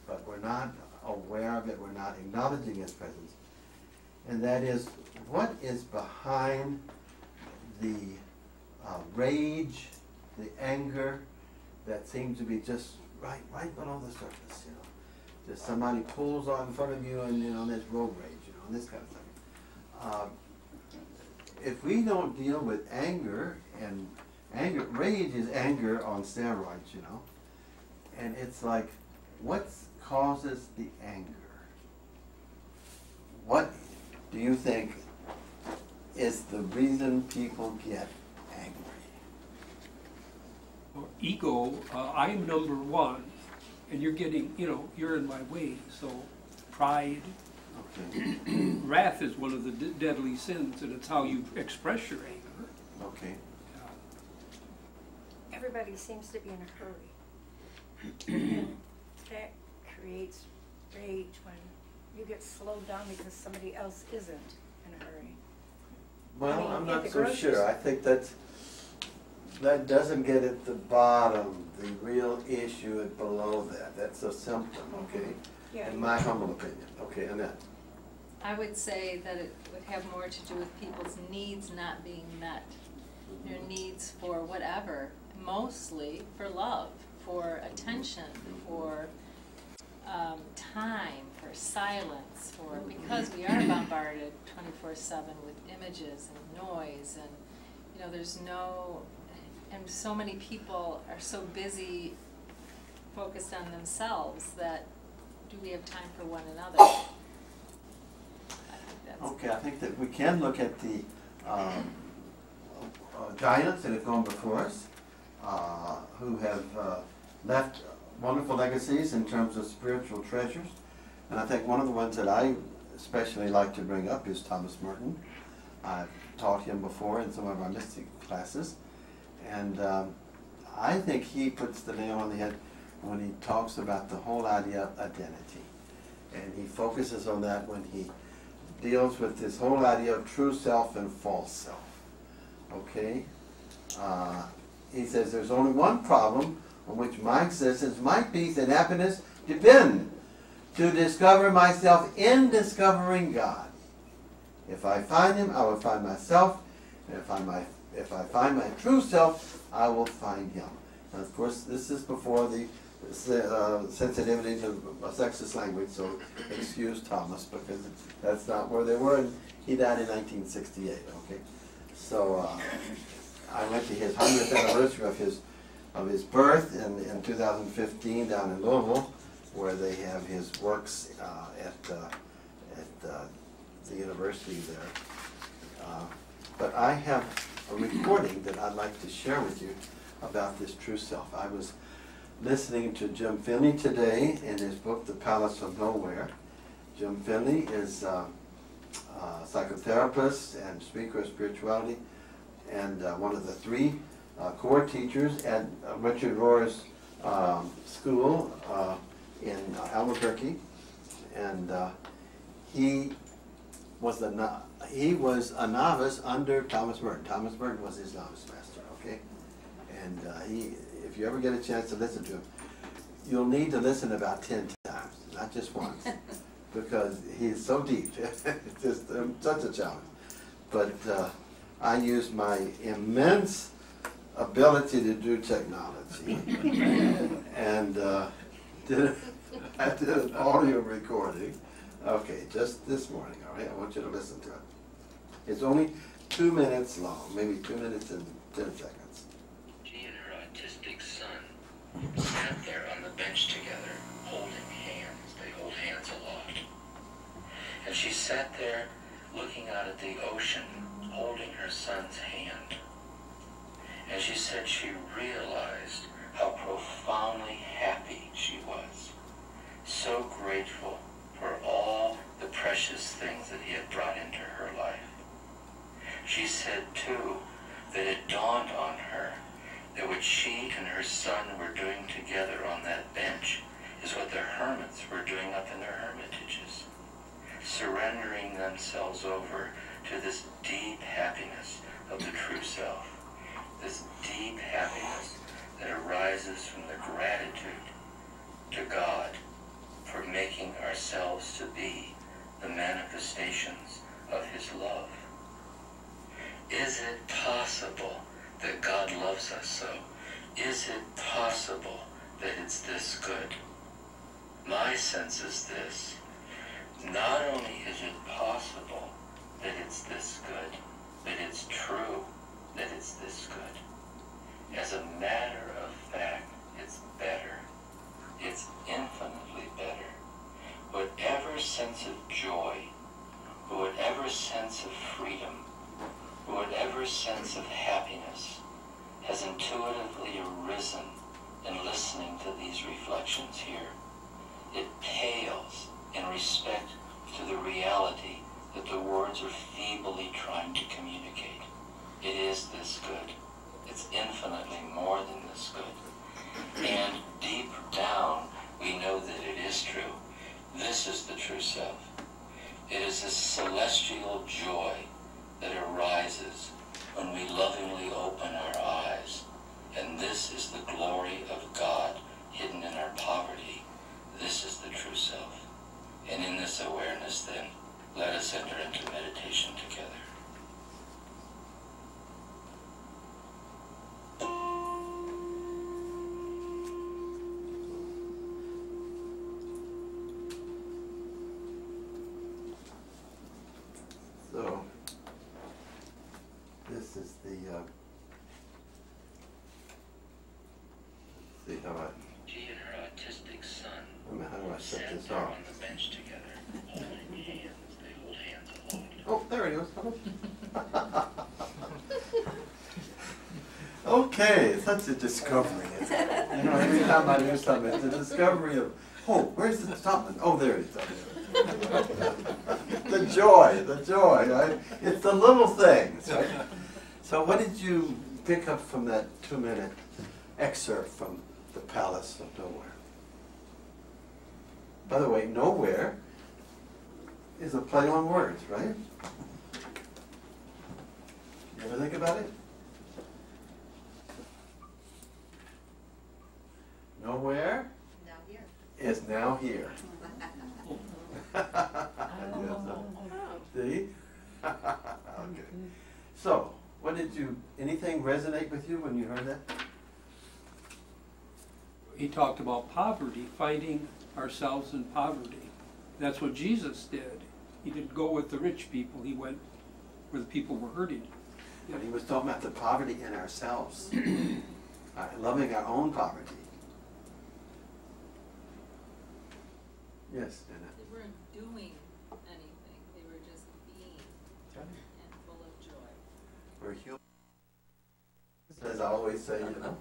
Speaker 1: but we're not aware of it, we're not acknowledging its presence. And that is, what is behind the rage, the anger that seems to be just right below the surface, you know. Just somebody pulls out in front of you and, you know, there's road rage, you know, and this kind of thing. If we don't deal with anger, and rage is anger on steroids, you know, and it's like, what causes the anger? What do you think is the reason people get angry?
Speaker 6: or ego, I'm number one, and you're getting, you know, you're in my way. So pride,
Speaker 1: Okay.
Speaker 6: wrath is one of the deadly sins, and it's how you express your anger.
Speaker 1: Okay.
Speaker 4: Everybody seems to be in a hurry. And that creates rage when you get slowed down because somebody else isn't in a hurry.
Speaker 1: Well,
Speaker 4: I mean,
Speaker 1: I'm
Speaker 4: at
Speaker 1: not
Speaker 4: the
Speaker 1: so
Speaker 4: grocery
Speaker 1: sure.
Speaker 4: store.
Speaker 1: I think that doesn't get at the bottom, the real issue at below that. That's a symptom, okay?
Speaker 4: Yeah.
Speaker 1: In my humble opinion. Okay, Annette.
Speaker 2: I would say that it would have more to do with people's needs not being met. Their needs for whatever, mostly for love, for attention, for time, for silence, for because we are bombarded 24/7 with images and noise, and you know there's no, and so many people are so busy, focused on themselves that do we have time for one another?
Speaker 1: Okay, I think that we can look at the giants that have gone before us, who have left wonderful legacies in terms of spiritual treasures. And I think one of the ones that I especially like to bring up is Thomas Merton. I've taught him before in some of our mystic classes. And I think he puts the nail on the head when he talks about the whole idea of identity. And he focuses on that when he deals with this whole idea of true self and false self. Okay? He says there's only one problem on which my existence, my peace and happiness depend: to discover myself in discovering God. If I find Him, I will find myself. And if I find my true self, I will find Him. And of course, this is before the sensitivity to sexist language, so excuse Thomas, because that's not where they were, and he died in 1968, okay? So I went to his 100th anniversary of his birth in 2015 down in Louisville, where they have his works at the university there. But I have a recording that I'd like to share with you about this true self. I was listening to Jim Finley today in his book, The Palace of Nowhere. Jim Finley is a psychotherapist and speaker of spirituality, and one of the three core teachers at Richard Rohr's school in Albuquerque. And he was a novice under Thomas Merton. Thomas Merton was his novice master, okay? And if you ever get a chance to listen to him, you'll need to listen about 10 times, not just once, because he's so deep. It's just such a challenge. But I used my immense ability to do technology and I did an audio recording. Okay, just this morning, all right? I want you to listen to it. It's only 2 minutes long, maybe 2 minutes and 10 seconds.
Speaker 14: She and her autistic son sat there on the bench together, holding hands. They hold hands a lot. And she sat there looking out at the ocean, holding her son's hand. And she said she realized how profoundly happy she was. So grateful for all the precious things that he had brought into her life. She said, too, that it dawned on her that what she and her son were doing together on that bench is what the hermits were doing up in their hermitages, surrendering themselves over to this deep happiness of the true self, this deep happiness that arises from the gratitude to God for making ourselves to be the manifestations of His love. Is it possible that God loves us so? Is it possible that it's this good? My sense is this: not only is it possible that it's this good, but it's true that it's this good. As a matter of fact, it's better. It's infinitely better. Whatever sense of joy, whatever sense of freedom, whatever sense of happiness has intuitively arisen in listening to these reflections here. It pales in respect to the reality that the words are feebly trying to communicate. It is this good. It's infinitely more than this good. And deep down, we know that it is true. This is the true self. It is this celestial joy that arises when we lovingly open our eyes. And this is the glory of God hidden in our poverty. This is the true self. And in this awareness, then, let us enter into meditation together.
Speaker 1: So, this is the, let's see how
Speaker 14: She and her autistic son
Speaker 1: how do I set
Speaker 14: sat
Speaker 1: this
Speaker 14: there
Speaker 1: off?
Speaker 14: on the bench together, holding hands. They hold hands aloft.
Speaker 1: Oh, there it is. Okay, such a discovery, isn't it? You know, every time I do something, it's a discovery of, oh, where's the something? Oh, there it is. The joy, right? It's the little things, right? So what did you pick up from that 2-minute excerpt from The Palace of Nowhere? By the way, nowhere is a play on words, right? You ever think about it? Nowhere is now here. See? Okay. So, what did you, anything resonate with you when you heard that?
Speaker 6: He talked about poverty, finding ourselves in poverty. That's what Jesus did. He didn't go with the rich people, he went where the people were hurting.
Speaker 1: But he was talking about the poverty in ourselves, loving our own poverty. Yes, Anna.
Speaker 2: They weren't doing anything, they were just being and full of joy.
Speaker 1: We're human. As I always say, you know.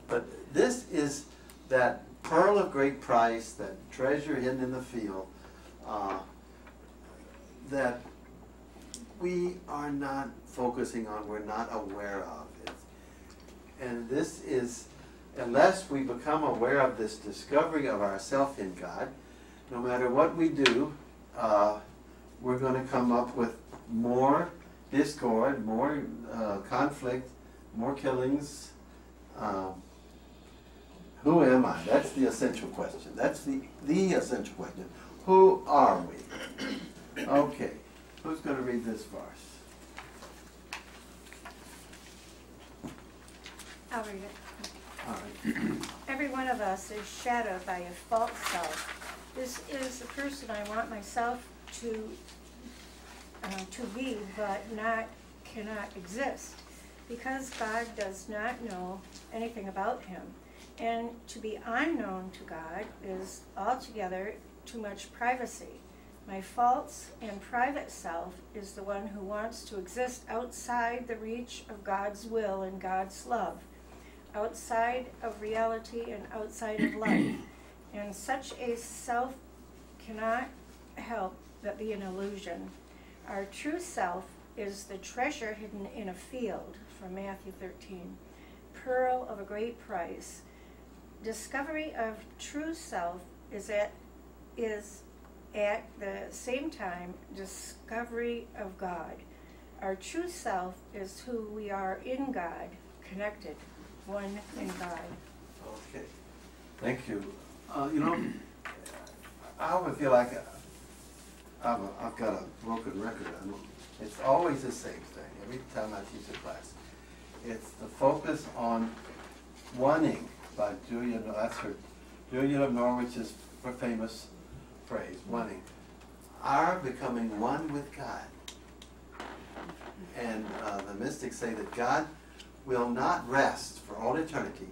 Speaker 1: But this is that pearl of great price, that treasure hidden in the field, that we are not focusing on, we're not aware of. And this is, unless we become aware of this discovery of ourself in God, no matter what we do, we're going to come up with more discord, more conflict, more killings. Who am I? That's the essential question. That's the essential question. Who are we? Okay, who's going to read this verse?
Speaker 4: I'll read it.
Speaker 1: All right.
Speaker 4: Every one of us is shadowed by a false self. This is the person I want myself to be, but cannot exist, because God does not know anything about him. And to be unknown to God is altogether too much privacy. My false and private self is the one who wants to exist outside the reach of God's will and God's love, outside of reality and outside of life. And such a self cannot help but be an illusion. Our true self is the treasure hidden in a field, from Matthew 13, pearl of a great price. Discovery of true self is at the same time discovery of God. Our true self is who we are in God, connected, one in God.
Speaker 1: Okay, thank you. You know, I always feel like I've got a broken record. It's always the same thing every time I teach a class. It's the focus on wanting, by Julia, that's her, Julia of Norwich's famous phrase, wanting. Our becoming one with God. And the mystics say that God will not rest for all eternity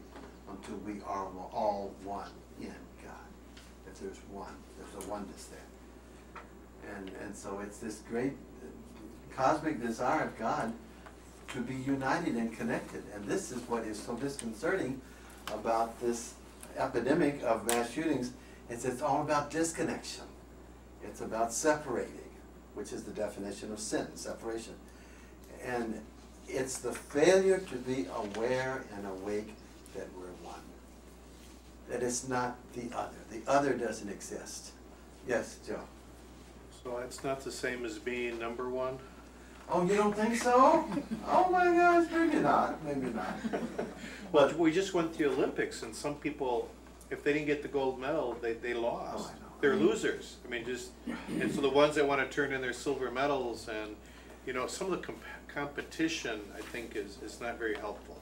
Speaker 1: until we are all one in God. If there's one, there's a oneness there. And so it's this great cosmic desire of God to be united and connected. And this is what is so disconcerting about this epidemic of mass shootings. It's all about disconnection. It's about separating, which is the definition of sin, separation. And it's the failure to be aware and awake that we're one. That it's not the other. The other doesn't exist. Yes, Joe?
Speaker 9: So it's not the same as being number one?
Speaker 1: Oh, you don't think so? Oh my gosh, maybe not, maybe not.
Speaker 9: Well, we just went to the Olympics, and some people, if they didn't get the gold medal, they lost.
Speaker 1: Oh, I know.
Speaker 9: They're losers. I mean, and so the ones that want to turn in their silver medals, and some of the competition, I think, is not very helpful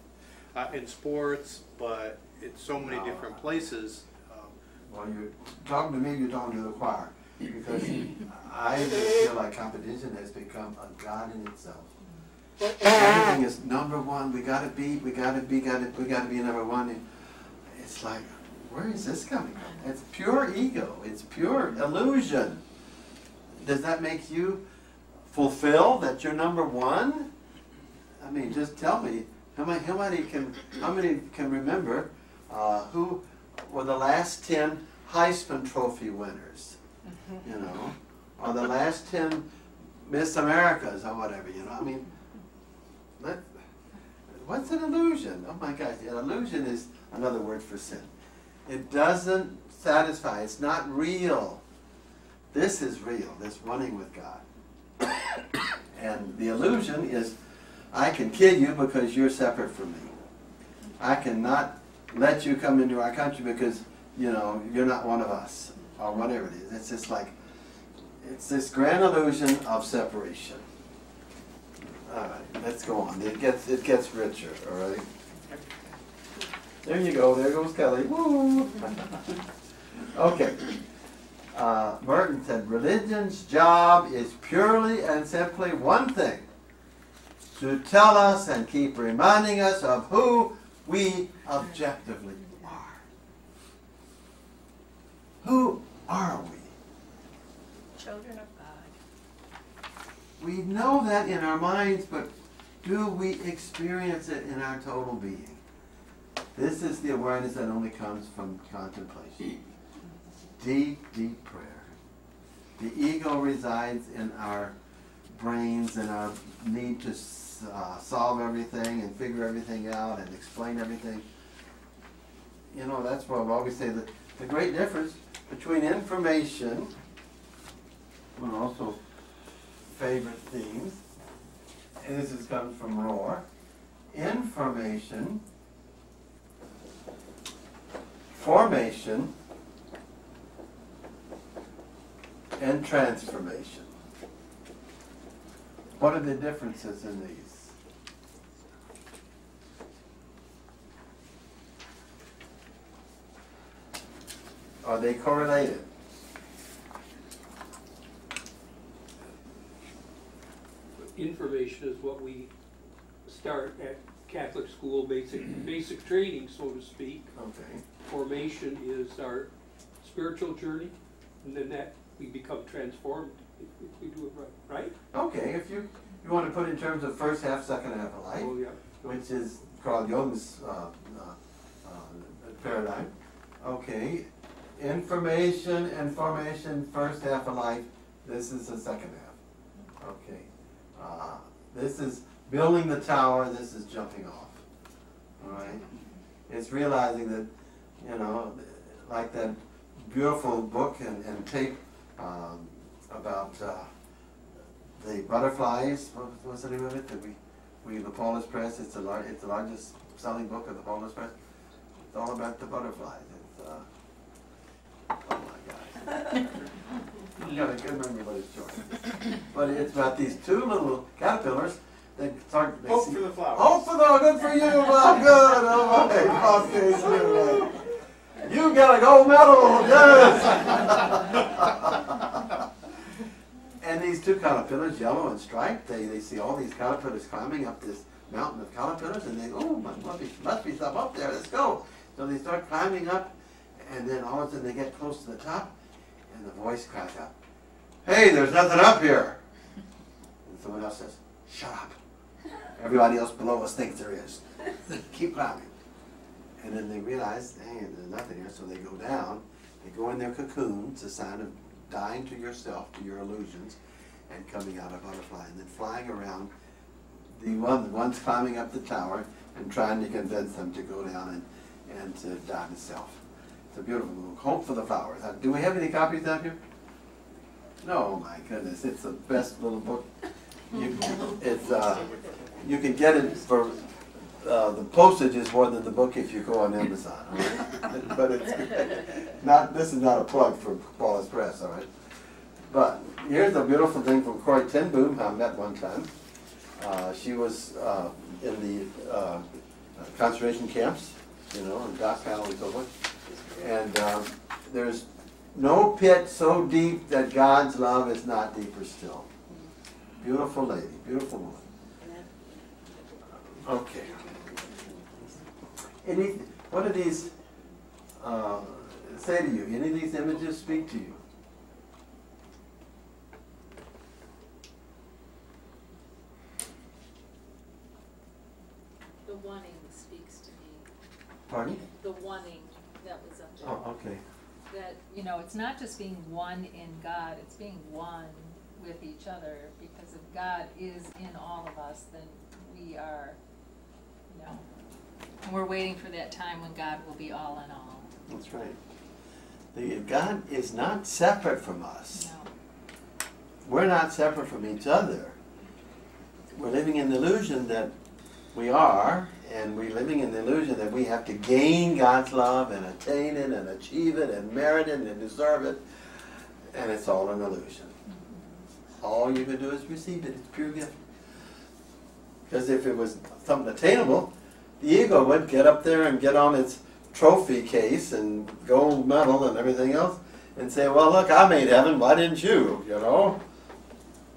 Speaker 9: in sports, but in so many different places.
Speaker 1: Well, you're talking to me, you're talking to the choir, because I feel like competition has become a god in itself. Everything is number one. We gotta be number one. And it's like, where is this coming from? It's pure ego. It's pure illusion. Does that make you fulfill that you're number one? I mean, just tell me how many can remember who were the last 10 Heisman Trophy winners, or the last 10 Miss Americas or whatever, I mean, what's an illusion? Oh my gosh, an illusion is another word for sin. It doesn't satisfy, it's not real. This is real, this running with God. And the illusion is, I can kill you because you're separate from me. I cannot let you come into our country because, you're not one of us, or whatever it is. It's just like, it's this grand illusion of separation. All right, let's go on. It gets richer, all right? There you go, there goes Kelly. Woo! Okay. Merton said, religion's job is purely and simply one thing, to tell us and keep reminding us of who we objectively are. Who are we?
Speaker 4: Children of God.
Speaker 1: We know that in our minds, but do we experience it in our total being? This is the awareness that only comes from contemplation. Deep, deep prayer. The ego resides in our brains and our need to solve everything and figure everything out and explain everything. That's why I always say that the great difference between information, and also favorite themes, and this comes from Rohr, information, formation, and transformation. What are the differences in these? Are they correlated?
Speaker 6: Information is what we start at Catholic school, basic training, so to speak.
Speaker 1: Okay.
Speaker 6: Formation is our spiritual journey, and then that we become transformed if we do it right, right?
Speaker 1: Okay, if you want to put it in terms of first half, second half of life,
Speaker 6: Oh, yeah.
Speaker 1: which is Carl Jung's paradigm. Okay, information and formation, first half of life. This is the second half. Okay, this is building the tower. This is jumping off. All right, it's realizing that, like that beautiful book and tape about the butterflies. What was the name of it? That the Paulus Press. It's the largest selling book of the Paulus Press. It's all about the butterflies. It's oh my gosh. I've got a good memory, but it's short. But it's about these two little caterpillars.
Speaker 9: Hope for the flowers.
Speaker 1: Hope for the good for you. Well, good. All right. Okay, so you got a gold medal. Yes. And these two caterpillars, yellow and striped, they see all these caterpillars climbing up this mountain of caterpillars, and they go, must be stuff up there. Let's go. So they start climbing up, and then all of a sudden they get close to the top, and the voice cries out, "Hey, there's nothing up here." And someone else says, "Shut up." Everybody else below us thinks there is. Keep climbing. And then they realize, hey, there's nothing here, so they go down. They go in their cocoon. It's a sign of dying to yourself, to your illusions, and coming out a butterfly, and then flying around the ones climbing up the tower and trying to convince them to go down and to die to self. It's a beautiful book. Hope for the Flowers. Do we have any copies out here? No, my goodness, it's the best little book. You can get it for the postage is more than the book if you go on Amazon. All right? But it's not. This is not a plug for Paula's Press, all right? But here's a beautiful thing from Corrie ten Boom, who I met one time. She was in the concentration camps, you know, in Dachau and so forth. And there's no pit so deep that God's love is not deeper still. Beautiful lady, beautiful woman. Okay. What do these say to you? Any of these images speak to you?
Speaker 2: The wanting speaks to me.
Speaker 1: Pardon?
Speaker 2: The wanting that was up there.
Speaker 1: Oh, okay.
Speaker 2: That, you know, it's not just being one in God, it's being one with each other, because if God is in all of us, then we are, you know, and we're waiting for that time when God will be all in all.
Speaker 1: That's right. God is not separate from us.
Speaker 2: No.
Speaker 1: We're not separate from each other. We're living in the illusion that we are, and we're living in the illusion that we have to gain God's love and attain it and achieve it and merit it and deserve it, and it's all an illusion. All you can do is receive it. It's pure gift. Because if it was something attainable, the ego would get up there and get on its trophy case and gold medal and everything else and say, well, look, I made heaven, why didn't you? You know?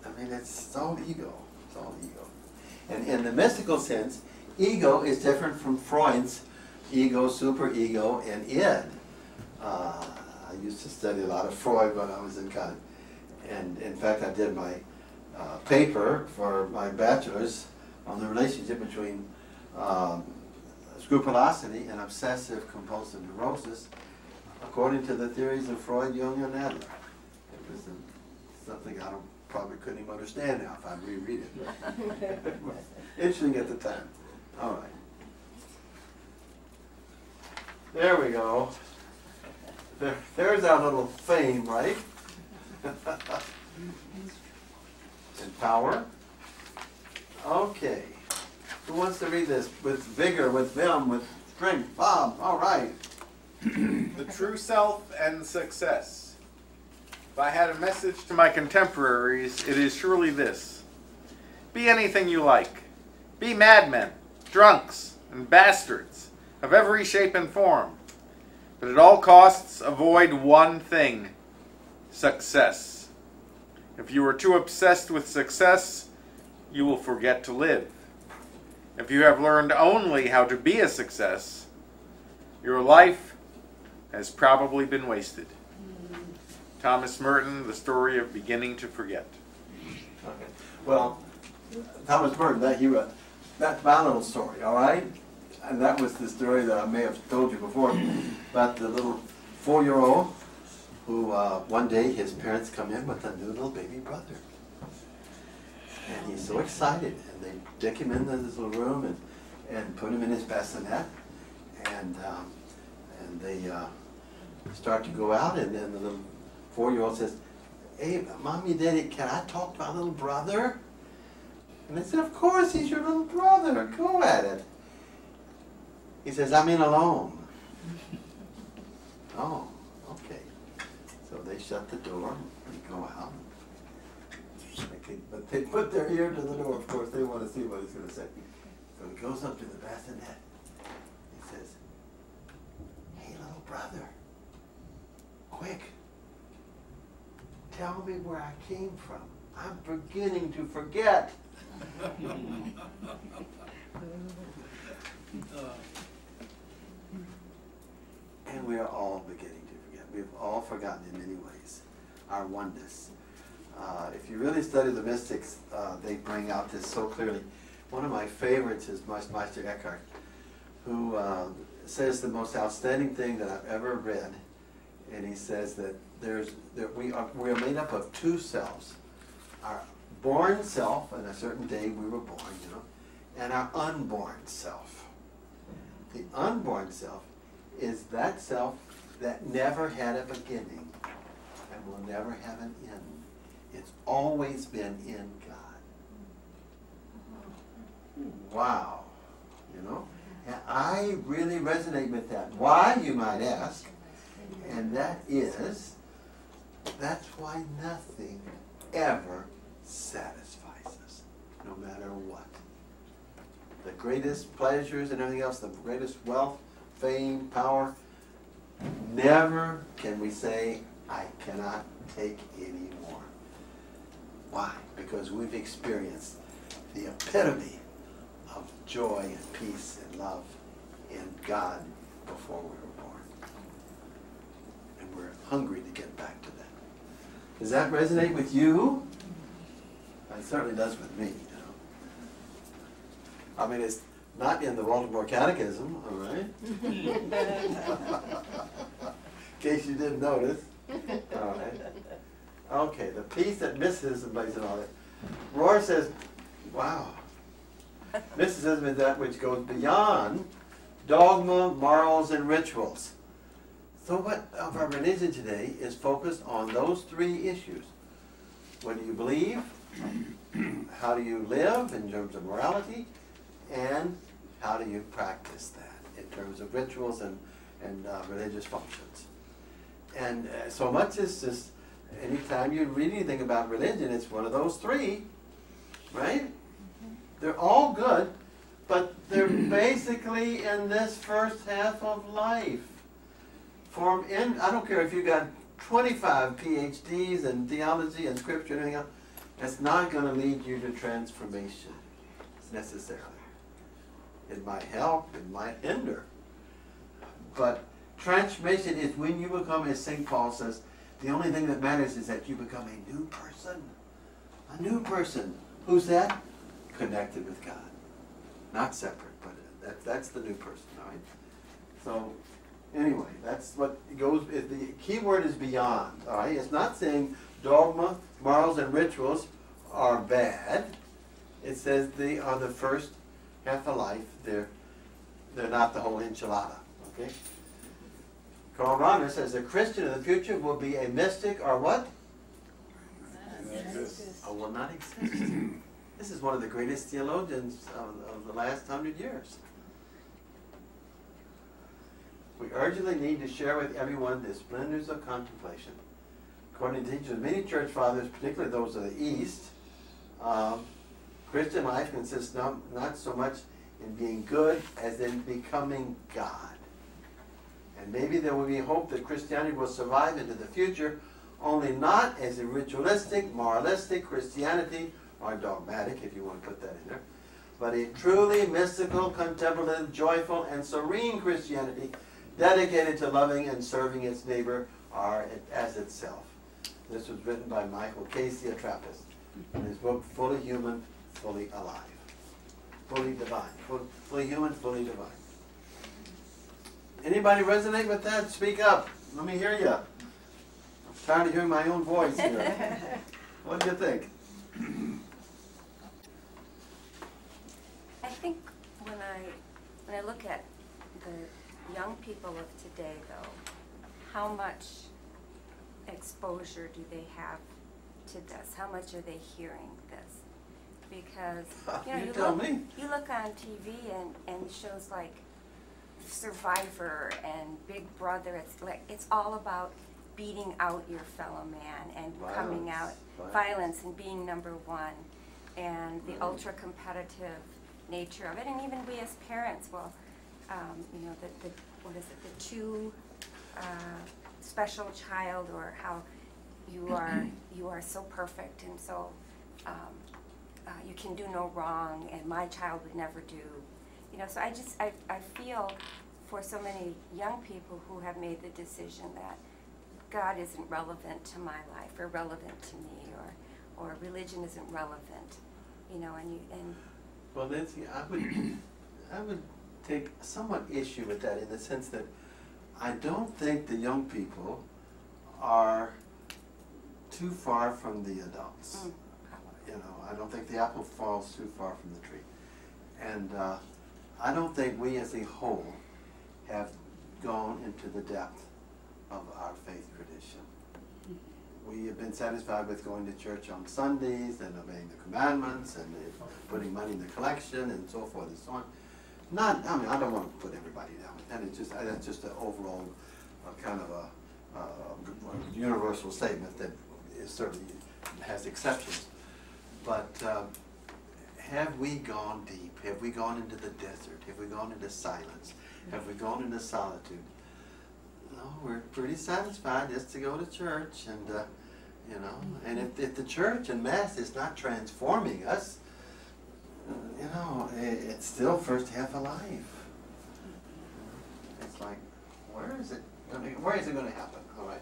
Speaker 1: I mean, it's all ego. It's all ego. And in the mystical sense, ego is different from Freud's ego, superego, and id. I used to study a lot of Freud when I was in college. And in fact, I did my paper for my bachelor's on the relationship between scrupulosity and obsessive compulsive neurosis according to the theories of Freud, Jung, and Adler. It was something I probably couldn't even understand now if I reread it. It was interesting at the time. All right. There we go. There's our little fame, right? And power. Okay. Who wants to read this with vigor, with vim, with strength? Bob, all right.
Speaker 9: The true self and success. If I had a message to my contemporaries, it is surely this. Be anything you like. Be madmen, drunks, and bastards of every shape and form. But at all costs, avoid one thing. Success. If you are too obsessed with success, you will forget to live. If you have learned only how to be a success, your life has probably been wasted. Thomas Merton, The Story of Beginning to Forget.
Speaker 1: Okay. Well, Thomas Merton, that's my little story, all right? And that was the story that I may have told you before about the little 4-year-old who one day his parents come in with a new little baby brother. And he's so excited, and they dick him into this little room and put him in his bassinet, and they start to go out, and then the little 4-year-old says, "Hey, Mommy, Daddy, can I talk to my little brother?" And they said, "Of course, he's your little brother. Go at it." He says, "I'm in alone." Oh, okay. So they shut the door and go out. But they put their ear to the door, of course. They want to see what he's going to say. So he goes up to the bassinet. He says, "Hey, little brother, quick, tell me where I came from. I'm beginning to forget." And we are all beginning to forget. We've all forgotten in many ways our oneness. If you really study the mystics, they bring out this so clearly. One of my favorites is Meister Eckhart, who says the most outstanding thing that I've ever read. And he says that we are made up of two selves. Our born self, on a certain day we were born, you know, and our unborn self. The unborn self is that self that never had a beginning and will never have an end. It's always been in God. Wow, you know? And I really resonate with that. Why, you might ask? And that's why nothing ever satisfies us, no matter what. The greatest pleasures and everything else, the greatest wealth, fame, power, never can we say, I cannot take any more. Why? Because we've experienced the epitome of joy and peace and love in God before we were born. And we're hungry to get back to that. Does that resonate with you? It certainly does with me, you know. I mean, it's not in the Baltimore Catechism, all right? In case you didn't notice. All right. Okay, the peace that mysticism brings and all that. Rohr says, wow. Mysticism is that which goes beyond dogma, morals, and rituals. So what of our religion today is focused on those three issues. What do you believe? How do you live in terms of morality? And how do you practice that in terms of rituals and religious functions? And so much is just, anytime you read anything about religion, it's one of those three, right? They're all good, but they're basically in this first half of life. I don't care if you got 25 PhDs in theology and scripture and everything else, that's not going to lead you to transformation necessarily. It might help, it might hinder. But transformation is when you become, as St. Paul says, the only thing that matters is that you become a new person. A new person. Who's that? Connected with God. Not separate, but that's the new person, all right? So, anyway, that's what goes, the key word is beyond, all right? It's not saying dogma, morals, and rituals are bad. It says they are the first half of life. They're not the whole enchilada, okay? Karl Rahner says the Christian in the future will be a mystic or what? Or will not exist. This is one of the greatest theologians of the last 100 years. We urgently need to share with everyone the splendors of contemplation. According to teachers of many church fathers, particularly those of the East, Christian life consists not so much in being good as in becoming God. And maybe there will be hope that Christianity will survive into the future, only not as a ritualistic, moralistic Christianity, or dogmatic, if you want to put that in there, but a truly mystical, contemplative, joyful, and serene Christianity dedicated to loving and serving its neighbor or as itself. This was written by Michael Casey, a Trappist, in his book, Fully Human, Fully Alive. Fully divine. Fully human, fully divine. Anybody resonate with that? Speak up. Let me hear you. I'm tired of hearing my own voice here. What do you think?
Speaker 10: I think when I look at the young people of today, though, how much exposure do they have to this? How much are they hearing this? Because you look on TV and shows like Survivor and Big Brother. It's all about beating out your fellow man and coming out violence and being number one, and the ultra competitive nature of it. And even we as parents, well, you know, the two special child, or how you are so perfect and so you can do no wrong, and my child would never do. You know, so I feel for so many young people who have made the decision that God isn't relevant to my life or relevant to me, or religion isn't relevant, you know, and
Speaker 1: Well, Nancy, I would take somewhat issue with that in the sense that I don't think the young people are too far from the adults. You know, I don't think the apple falls too far from the tree. And I don't think we as a whole have gone into the depth of our faith tradition. We have been satisfied with going to church on Sundays and obeying the commandments and putting money in the collection and so forth and so on. Not, I mean, I don't want to put everybody down, and it's just that's just an overall kind of a universal statement that is certainly has exceptions. But have we gone deep? Have we gone into the desert? Have we gone into silence? Have we gone into solitude? No, we're pretty satisfied just to go to church, and you know, and if the church and Mass is not transforming us, you know, it's still first half of life. It's like, where is it going to happen? All right.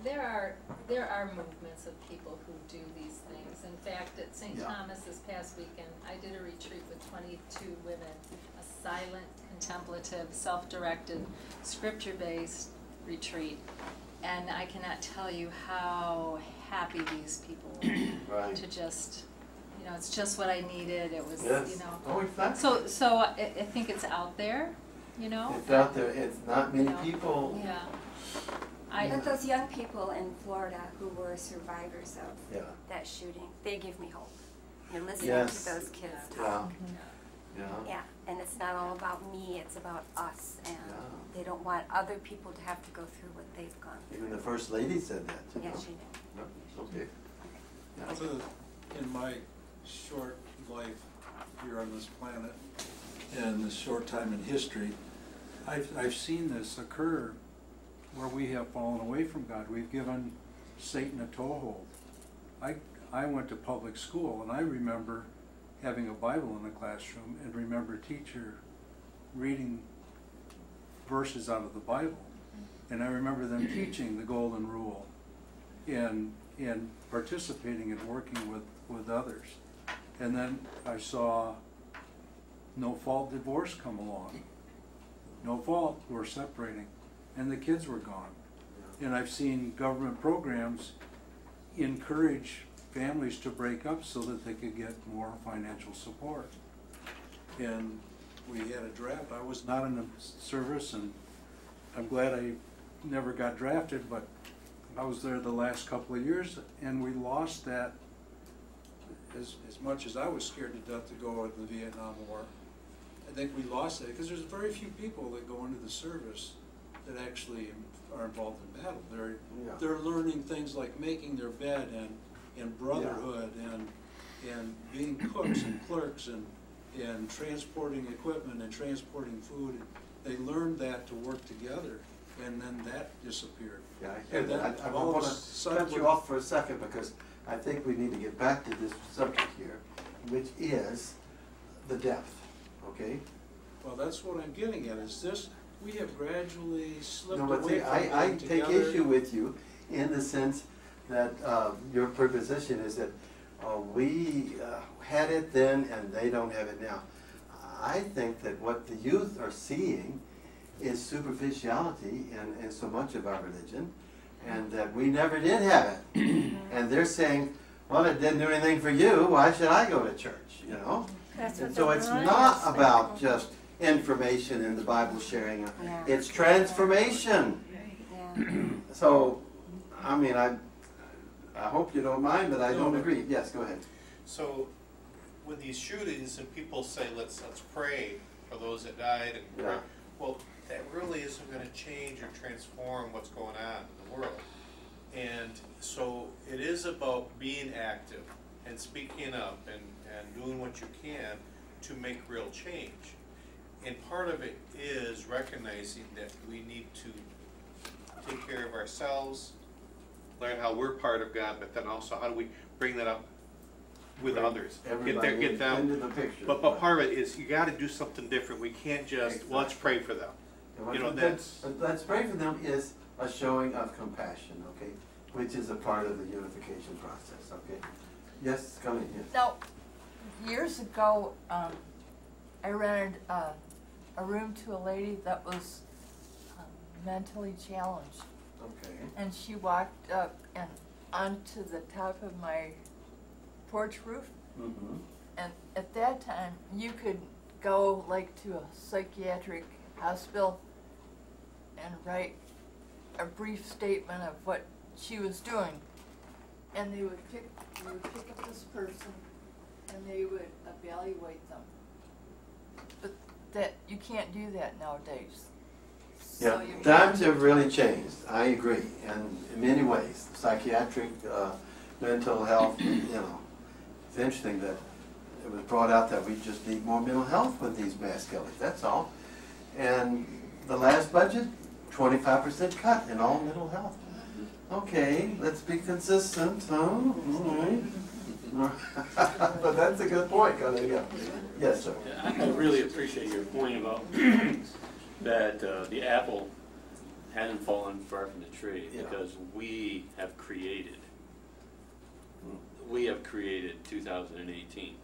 Speaker 2: There are movements of people who do these things. In fact, at St. Thomas this past weekend, I did a retreat with 22 women, a silent, contemplative, self-directed, scripture-based retreat. And I cannot tell you how happy these people were
Speaker 1: Right.
Speaker 2: to just, you know, it's just what I needed. It was,
Speaker 1: Yes.
Speaker 2: you know.
Speaker 1: Oh, exactly.
Speaker 2: So I think it's out there, you know.
Speaker 1: It's out there. It's not many
Speaker 2: You know,
Speaker 1: people.
Speaker 2: Yeah.
Speaker 10: But those young people in Florida who were survivors of
Speaker 1: Yeah.
Speaker 10: that shooting, they give me hope. You're listening
Speaker 1: Yes.
Speaker 10: to those kids
Speaker 1: Yeah.
Speaker 10: talk.
Speaker 1: Yeah.
Speaker 10: Yeah, and it's not all about me, it's about us, and
Speaker 1: Yeah.
Speaker 10: they don't want other people to have to go through what they've gone through.
Speaker 1: Even the First Lady said that. You
Speaker 10: Yeah,
Speaker 1: know.
Speaker 10: she did.
Speaker 1: No, okay. Yeah.
Speaker 3: Other than in my short life here on this planet and this short time in history, I've seen this occur where we have fallen away from God. We've given Satan a toehold. I went to public school, and I remember having a Bible in the classroom and remember a teacher reading verses out of the Bible. And I remember them teaching the golden rule and participating and working with others. And then I saw no fault divorce come along. No fault, we're separating. And the kids were gone. And I've seen government programs encourage families to break up so that they could get more financial support. And we had a draft. I was not in the service, and I'm glad I never got drafted, but I was there the last couple of years, and we lost that. As much as I was scared to death to go into the Vietnam War, I think we lost that because there's very few people that go into the service that actually are involved in battle. They're learning things like making their bed and brotherhood and being cooks and clerks and transporting equipment and transporting food. They learned that to work together, and then that disappeared.
Speaker 1: Yeah, I hear that. I
Speaker 3: all
Speaker 1: want
Speaker 3: of a
Speaker 1: to
Speaker 3: sudden
Speaker 1: cut you off for a second because I think we need to get back to this subject here, which is the depth, okay?
Speaker 3: Well, that's what I'm getting at, is this, we have gradually slipped
Speaker 1: No,
Speaker 3: away
Speaker 1: but
Speaker 3: from
Speaker 1: see, I
Speaker 3: getting
Speaker 1: take
Speaker 3: together.
Speaker 1: issue with you in the sense that your position is that we had it then and they don't have it now. I think that what the youth are seeing is superficiality in so much of our religion, and that we never did have it. And they're saying, well, it didn't do anything for you, why should I go to church, you know?
Speaker 4: That's
Speaker 1: And
Speaker 4: what
Speaker 1: so
Speaker 4: the
Speaker 1: it's
Speaker 4: millennials
Speaker 1: not
Speaker 4: think.
Speaker 1: about just information and the Bible sharing,
Speaker 10: Yeah.
Speaker 1: it's transformation.
Speaker 10: Yeah.
Speaker 1: So, I mean, I hope you don't mind, but I don't agree. Yes, go ahead.
Speaker 15: So, with these shootings, and people say, let's pray for those that died, and pray.
Speaker 1: Yeah.
Speaker 15: Well, that really isn't going to change or transform what's going on in the world. And so, it is about being active and speaking up and doing what you can to make real change. And part of it is recognizing that we need to take care of ourselves, learn how we're part of God, but then also how do we bring that up with others? Get them
Speaker 1: into the picture.
Speaker 15: But part of it is you got to do something different. We can't just well, let's pray for them. You know,
Speaker 1: let's pray for them is a showing of compassion, okay, which is a part of the unification process, okay. Yes, come in. Yes.
Speaker 13: Now, years ago, I rented a room to a lady that was mentally challenged.
Speaker 1: Okay.
Speaker 13: And she walked up and onto the top of my porch roof.
Speaker 1: Mm-hmm.
Speaker 13: And at that time, you could go like to a psychiatric hospital and write a brief statement of what she was doing. And they would pick up this person and they would evaluate them. But that you can't do that nowadays.
Speaker 1: Yeah,
Speaker 13: So you
Speaker 1: times have really changed. I agree, and in many ways, psychiatric, mental health. You know, it's interesting that it was brought out that we just need more mental health with these mass killings. That's all. And the last budget, 25% cut in all mental health. Okay, let's be consistent, huh? All right. But that's a good point. Yeah. Yes, sir.
Speaker 16: I really appreciate your point about that the apple hasn't fallen far from the tree, because we have created 2018.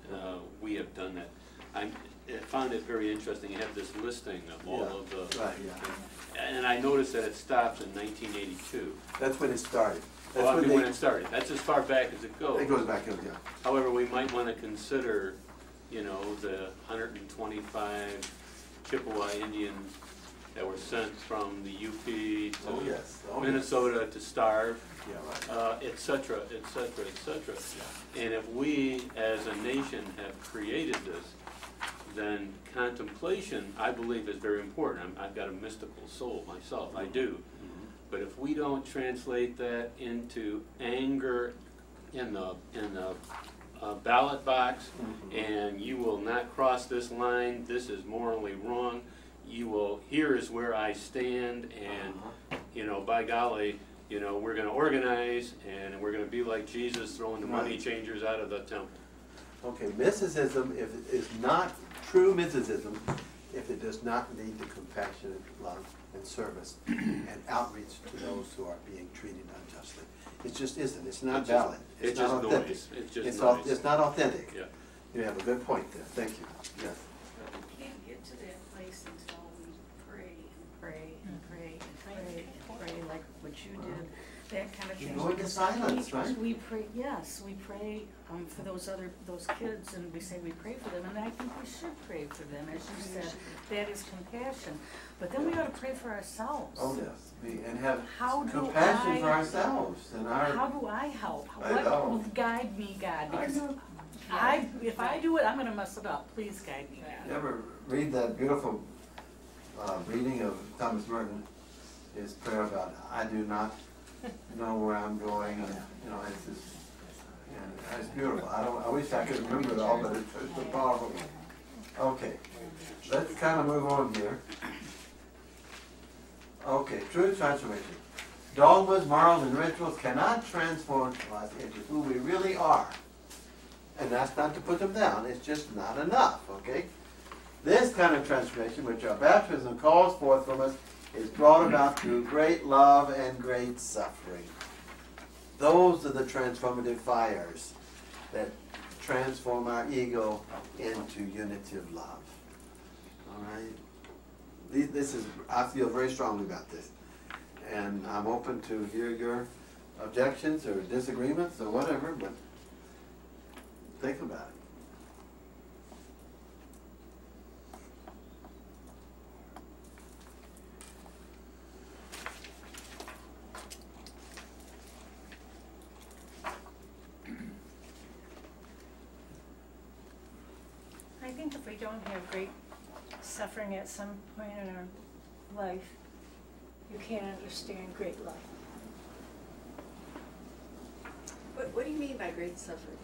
Speaker 16: We have done that. I found it very interesting. You have this listing of all of the, and I noticed that it stops in 1982.
Speaker 1: That's when it started. That's
Speaker 16: Well, I mean, when it started. That's as far back as it goes.
Speaker 1: It goes back, yeah.
Speaker 16: However, we might want to consider, you know, the 125 Chippewa Indians that were sent from the UP to Minnesota to starve, et cetera, et cetera, et cetera. And if we, as a nation, have created this, then contemplation, I believe, is very important. I've got a mystical soul myself. I do. But if we don't translate that into anger in the ballot box, and you will not cross this line, this is morally wrong, you will, here is where I stand, and, you know, by golly, you know, we're going to organize, and we're going to be like Jesus throwing the money changers out of the temple.
Speaker 1: Okay, mysticism is not true mysticism if it does not lead to compassionate love and service and outreach to those who are being treated unjustly. It just isn't. It's not valid. It's not authentic.
Speaker 16: It's just noise.
Speaker 1: It's not authentic.
Speaker 16: Yeah.
Speaker 1: You have a good point there. Thank you. Yes.
Speaker 7: We can't get to that place until we pray and pray and pray and pray and pray like what you did. That kind of thing.
Speaker 1: You go into silence, right?
Speaker 7: We pray, yes, we pray for those kids, and we say we pray for them, and I think we should pray for them, as you said. That is compassion. But then we ought to pray for ourselves.
Speaker 1: Oh, yes. And have
Speaker 7: compassion
Speaker 1: compassion for ourselves. And
Speaker 7: how do I help?
Speaker 1: I know.
Speaker 7: What will guide me, God? Because if I do it, I'm going to mess it up. Please guide me, God.
Speaker 1: You ever read that beautiful reading of Thomas Merton, his prayer about, I do not know where I'm going, and, you know, it's just, and it's beautiful. I wish I could remember it all, but it's a powerful. Okay, let's kind of move on here. Okay, truth transformation. Dogmas, morals, and rituals cannot transform us into who we really are. And that's not to put them down, it's just not enough, okay? This kind of transformation, which our baptism calls forth from us, is brought about through great love and great suffering. Those are the transformative fires that transform our ego into unity of love. All right? This is, I feel very strongly about this. And I'm open to hear your objections or disagreements or whatever, but think about it.
Speaker 4: I think if we don't have great suffering at some point in our life, you can't understand great life.
Speaker 8: What do you mean by great suffering?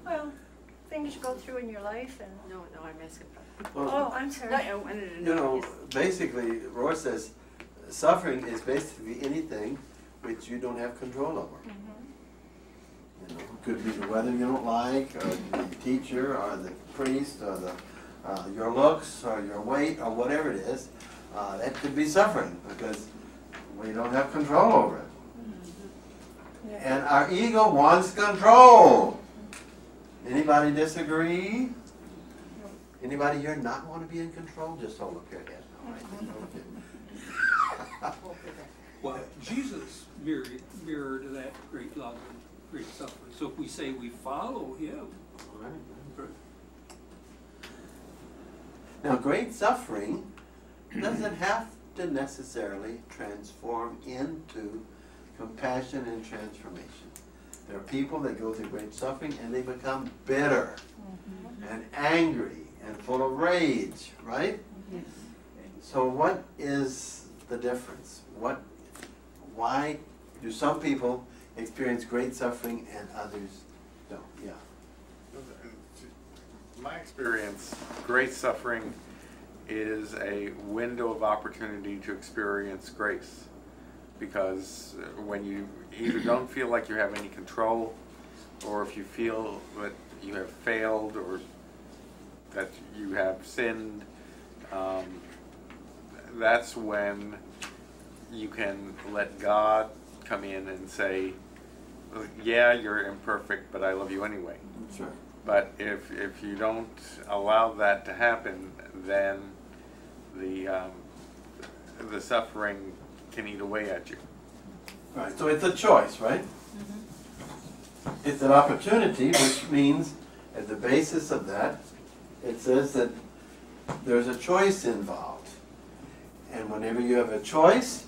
Speaker 4: Well, things you go through in your life and...
Speaker 8: No, I'm asking about...
Speaker 1: Well,
Speaker 4: Oh, I'm sorry.
Speaker 8: I wanted to
Speaker 1: you
Speaker 8: know.
Speaker 1: know, basically, Roy says, suffering is basically anything which you don't have control over. You know, it could be the weather you don't like, or the teacher, or the priest, or your looks, or your weight, or whatever it is. That could be suffering because we don't have control over it. And our ego wants control. Anybody disagree? Anybody here not want to be in control? Just hold up your head. No, right?
Speaker 6: Well, Jesus mirrored that great love and great suffering. So if we say we follow him,
Speaker 1: Right. Now, great suffering doesn't have to necessarily transform into compassion and transformation. There are people that go through great suffering and they become bitter and angry and full of rage, right?
Speaker 7: Yes.
Speaker 1: So what is the difference? Why do some people experience great suffering and others don't? Yeah.
Speaker 9: In my experience, great suffering is a window of opportunity to experience grace. Because when you either don't feel like you have any control, or if you feel that you have failed or that you have sinned, that's when you can let God come in and say, yeah, you're imperfect, but I love you anyway.
Speaker 1: Sure.
Speaker 9: But if you don't allow that to happen, then the suffering can eat away at you.
Speaker 1: Right, so it's a choice, right? It's an opportunity, which means at the basis of that, it says that there's a choice involved. And whenever you have a choice,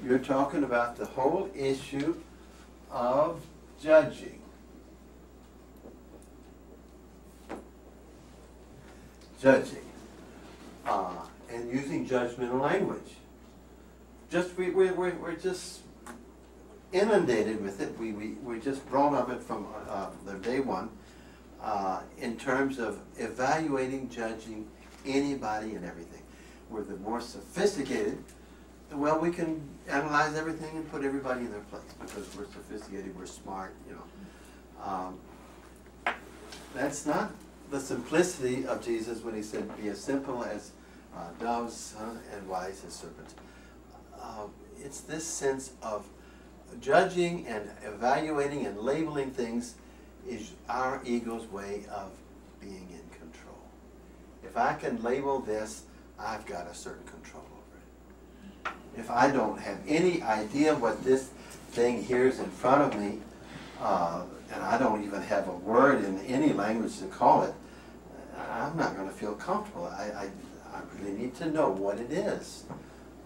Speaker 1: you're talking about the whole issue of judging. Judging. And using judgmental language. We're just inundated with it. We just brought up it from the day one in terms of evaluating, judging anybody and everything. We're the more sophisticated, well, we can analyze everything and put everybody in their place because we're sophisticated, we're smart, you know. That's not the simplicity of Jesus when he said, be as simple as doves and wise as serpents. It's this sense of judging and evaluating and labeling things is our ego's way of being in control. If I can label this, I've got a certain control over it. If I don't have any idea what this thing here is in front of me, and I don't even have a word in any language to call it, I'm not going to feel comfortable. I really need to know what it is.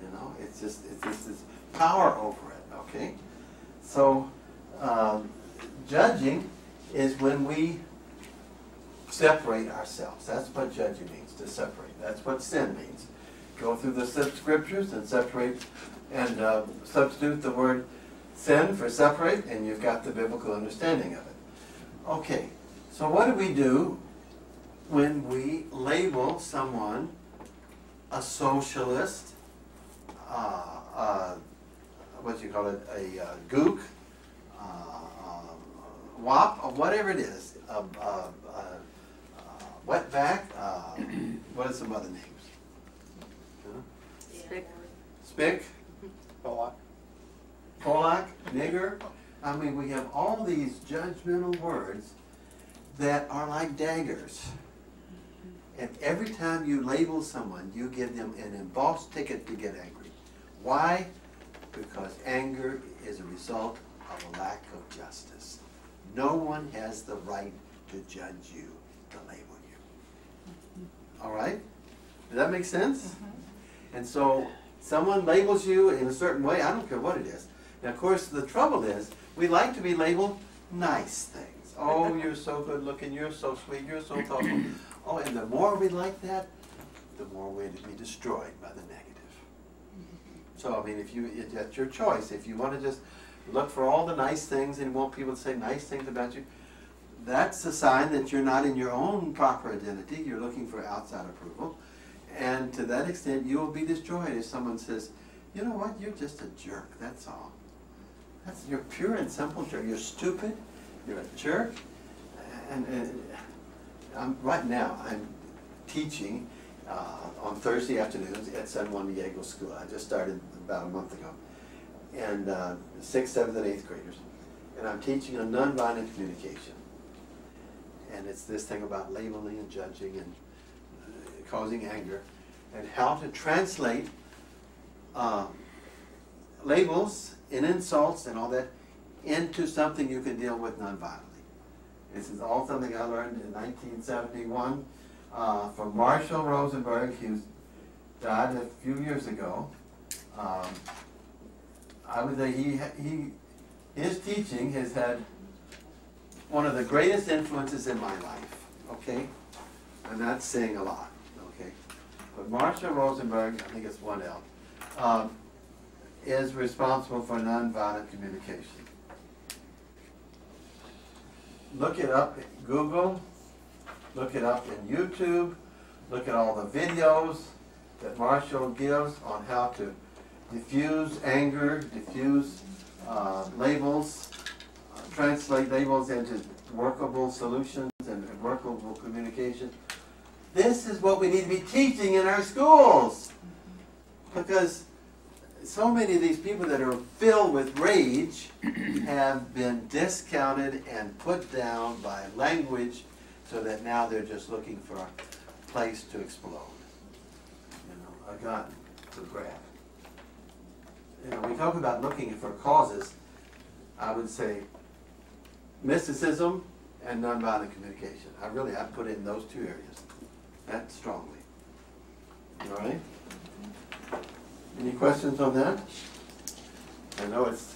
Speaker 1: You know, it's just this power over it, okay? So, judging is when we separate ourselves. That's what judging means, to separate. That's what sin means. Go through the scriptures and separate and substitute the word sin for separate, and you've got the biblical understanding of it. Okay, so what do we do when we label someone a socialist, what do you call it, a gook, wop, or whatever it is, wetback, what are some other names?
Speaker 8: Spick.
Speaker 1: Spick? Polak, nigger. I mean, we have all these judgmental words that are like daggers. And every time you label someone, you give them an embossed ticket to get angry. Why? Because anger is a result of a lack of justice. No one has the right to judge you, to label you. All right? Does that make sense? And so someone labels you in a certain way, I don't care what it is. Now, of course, the trouble is, we like to be labeled nice things. Oh, you're so good looking, you're so sweet, you're so thoughtful. Oh, and the more we like that, the more we're to be destroyed by the negative. So, I mean, that's your choice. If you want to just look for all the nice things and want people to say nice things about you, that's a sign that you're not in your own proper identity. You're looking for outside approval. And to that extent, you will be destroyed if someone says, you know what, you're just a jerk, that's all. You're pure and simple jerk. You're stupid, you're a jerk. And right now, I'm teaching on Thursday afternoons at San Juan Diego School. I just started about a month ago. And 6th, 7th, and 8th graders. And I'm teaching on nonviolent communication. And it's this thing about labeling and judging and causing anger, and how to translate labels and insults and all that into something you can deal with nonviolently. This is all something I learned in 1971 from Marshall Rosenberg. He died a few years ago. I would say his teaching has had one of the greatest influences in my life, okay? I'm not saying a lot, okay? But Marshall Rosenberg, I think it's one L, is responsible for nonviolent communication. Look it up at Google, look it up in YouTube, look at all the videos that Marshall gives on how to diffuse anger, diffuse labels, translate labels into workable solutions and workable communication. This is what we need to be teaching in our schools. Because so many of these people that are filled with rage have been discounted and put down by language, so that now they're just looking for a place to explode. You know, a gun to grab. You know, we talk about looking for causes. I would say mysticism and nonviolent communication. I put it in those two areas, that strongly. All right? Any questions on that? I know it's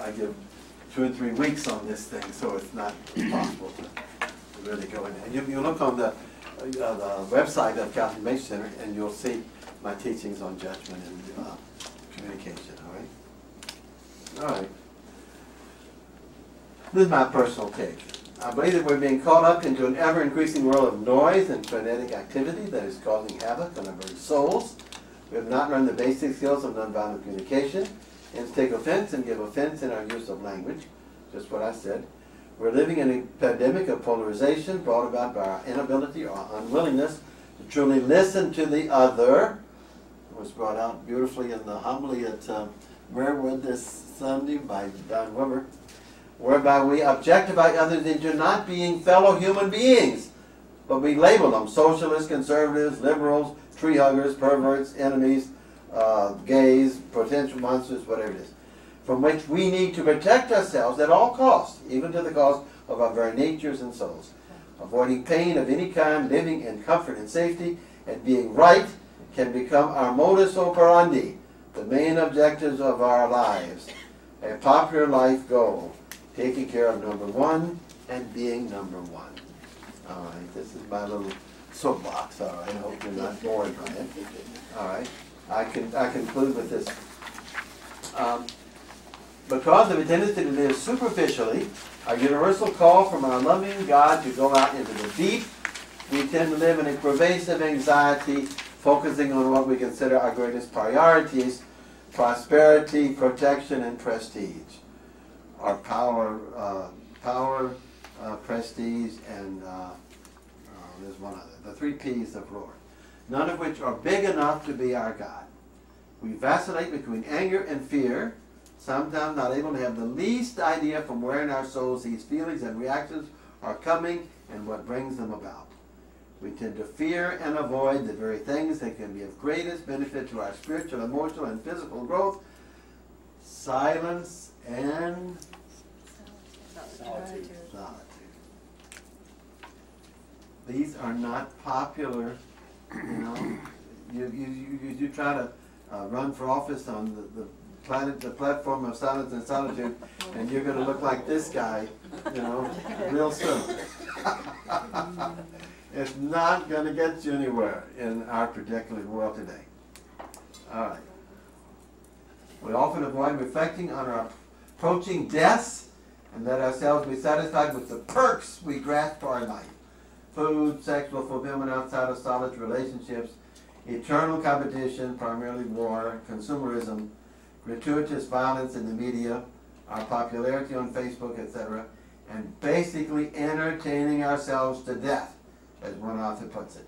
Speaker 1: I give 2 or 3 weeks on this thing, so it's not possible to really go in there. And you look on the website of Catholic Information Center, and you'll see my teachings on judgment and communication. All right. All right. This is my personal take. I believe that we're being caught up into an ever-increasing world of noise and frenetic activity that is causing havoc on our very souls. We have not learned the basic skills of nonviolent communication, and to take offense and give offense in our use of language, just what I said. We're living in an epidemic of polarization brought about by our inability or unwillingness to truly listen to the other. It was brought out beautifully in the homily at Marewood this Sunday by Don Weber, whereby we objectify others into not being fellow human beings, but we label them socialists, conservatives, liberals, tree huggers, perverts, enemies, gays, potential monsters, whatever it is, from which we need to protect ourselves at all costs, even to the cost of our very natures and souls. Avoiding pain of any kind, living in comfort and safety, and being right can become our modus operandi, the main objectives of our lives, a popular life goal, taking care of number one and being number one. All right, this is my little soapbox. All right, I hope you're not bored by it. All right, I conclude with this. Because of a tendency to live superficially, a universal call from our loving God to go out into the deep, we tend to live in a pervasive anxiety, focusing on what we consider our greatest priorities: prosperity, protection, and prestige. Our power, prestige, and there's one other. The 3 P's of Lord. None of which are big enough to be our God. We vacillate between anger and fear, sometimes not able to have the least idea from where in our souls these feelings and reactions are coming and what brings them about. We tend to fear and avoid the very things that can be of greatest benefit to our spiritual, emotional, and physical growth: silence and solitude. These are not popular, you know. You try to run for office on the platform of silence and solitude, and you're going to look like this guy, you know, real soon. It's not going to get you anywhere in our particular world today. All right. We often avoid reflecting on our approaching deaths and let ourselves be satisfied with the perks we grasp for our life: food, sexual fulfillment outside of solid relationships, eternal competition, primarily war, consumerism, gratuitous violence in the media, our popularity on Facebook, etc., and basically entertaining ourselves to death, as one author puts it.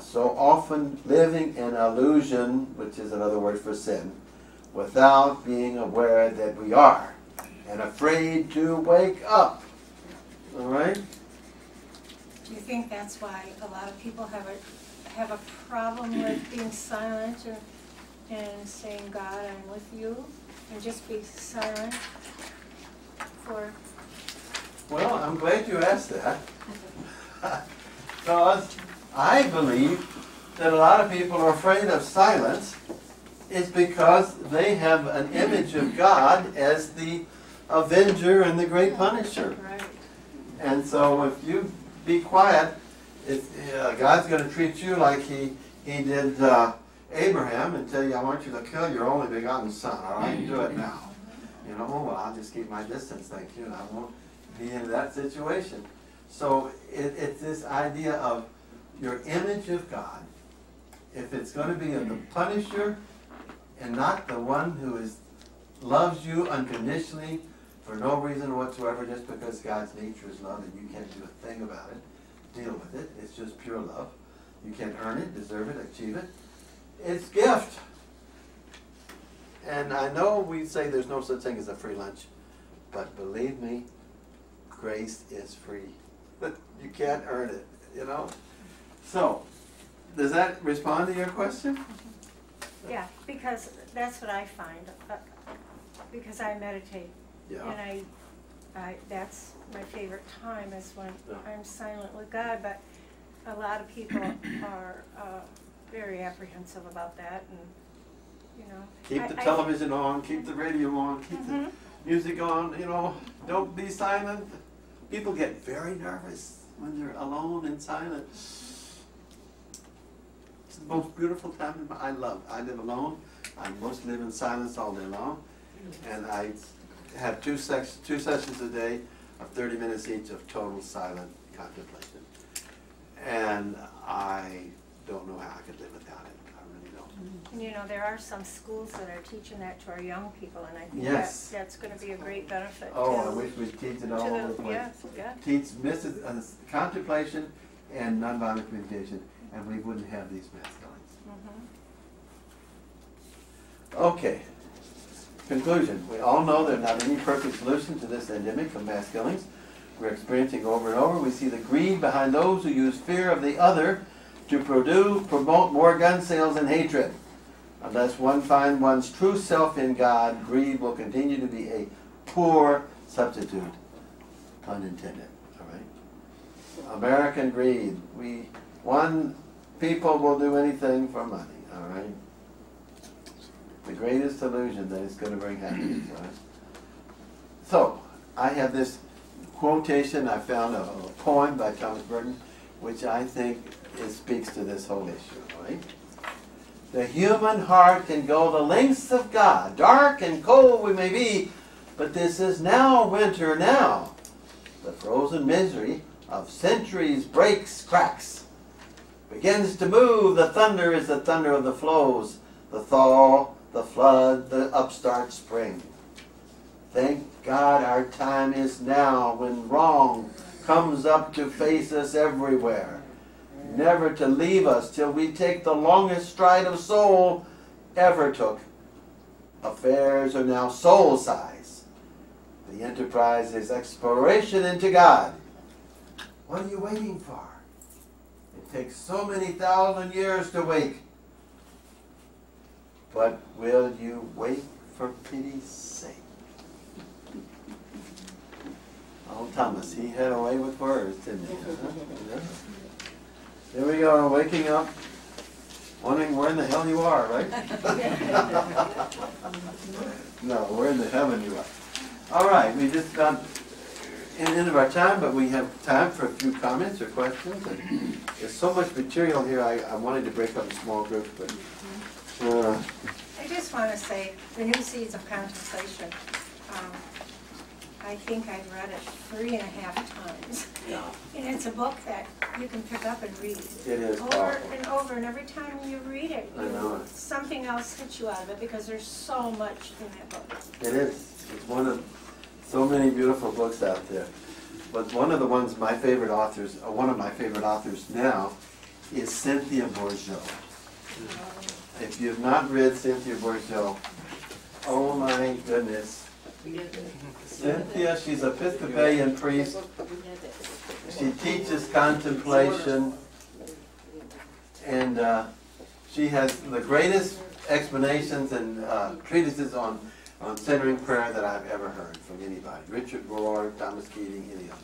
Speaker 1: So often living in illusion, which is another word for sin, without being aware that we are, and afraid to wake up. All right?
Speaker 4: Do you think that's why a lot of people have a problem with being silent and saying, God, I'm with you, and just be silent for?
Speaker 1: Well, I'm glad you asked that. Because I believe that a lot of people are afraid of silence is because they have an image of God as the avenger and the great punisher.
Speaker 4: Right.
Speaker 1: And so if you be quiet, God's going to treat you like he did Abraham and tell you, I want you to kill your only begotten son. All right, do it now. You know, well, I'll just keep my distance, thank you, and I won't be in that situation. So it's this idea of your image of God. If it's going to be of the punisher and not the one who loves you unconditionally for no reason whatsoever, just because God's nature is love and you can't do a thing about it, deal with it. It's just pure love. You can't earn it, deserve it, achieve it. It's gift. And I know we say there's no such thing as a free lunch, but believe me, grace is free. You can't earn it, you know? So, does that respond to your question?
Speaker 4: Yeah, because that's what I find, because I meditate.
Speaker 1: Yeah.
Speaker 4: And I that's my favorite time is when I'm silent with God, but a lot of people are very apprehensive about that, and you know.
Speaker 1: Keep the television on, keep the radio on, keep the music on, you know, don't be silent. People get very nervous when they're alone and silent. It's the most beautiful time in my life. I live alone. I mostly live in silence all day long. And I have two sessions a day of 30 minutes each of total silent contemplation. And I don't know how I could live without it. I really don't.
Speaker 4: And you know, there are some schools that are teaching that to our young people, and I think that's going to be a great benefit.
Speaker 1: Oh, I wish we'd teach it all over the place.
Speaker 4: Yeah.
Speaker 1: Teach contemplation and nonviolent communication, and we wouldn't have these mass killings. Okay. Conclusion. We all know there's not any perfect solution to this endemic of mass killings we're experiencing over and over. We see the greed behind those who use fear of the other to promote more gun sales and hatred. Unless one finds one's true self in God, greed will continue to be a poor substitute. Pun intended. All right. American greed. People will do anything for money. All right. The greatest illusion that is going to bring happiness. Right? So I have this quotation. I found a poem by Thomas Burton, which I think speaks to this whole issue. Right? The human heart can go the lengths of God. Dark and cold we may be, but this is now winter now. The frozen misery of centuries breaks, cracks, begins to move. The thunder is the thunder of the flows, the thaw, the flood, the upstart spring. Thank God our time is now, when wrong comes up to face us everywhere, never to leave us till we take the longest stride of soul ever took. Affairs are now soul size. The enterprise is exploration into God. What are you waiting for? It takes so many thousand years to wake. But will you wake for pity's sake? Oh, Thomas, he had a way with words, didn't he? Yeah. Here we are, waking up, wondering where in the hell you are, right? No, where in the heaven you are. All right, we just got in the end of our time, but we have time for a few comments or questions. And there's so much material here, I wanted to break up in small groups, but
Speaker 4: I just want to say, The New Seeds of Contemplation, I think I've read it 3.5 times.
Speaker 1: Yeah.
Speaker 4: And it's a book that you can pick up and read.
Speaker 1: It is
Speaker 4: over
Speaker 1: powerful.
Speaker 4: and over, and every time you read it,
Speaker 1: I know it.
Speaker 4: something else hits you out of it, because there's so much in that book.
Speaker 1: It is. It's one of so many beautiful books out there. But one of the ones my favorite authors, one of my favorite authors now, is Cynthia Bourgeault. If you've not read Cynthia Bourgeault, oh my goodness, Cynthia, she's an Episcopalian priest. She teaches contemplation, and she has the greatest explanations and treatises on centering prayer that I've ever heard from anybody. Richard Rohr, Thomas Keating, any of them.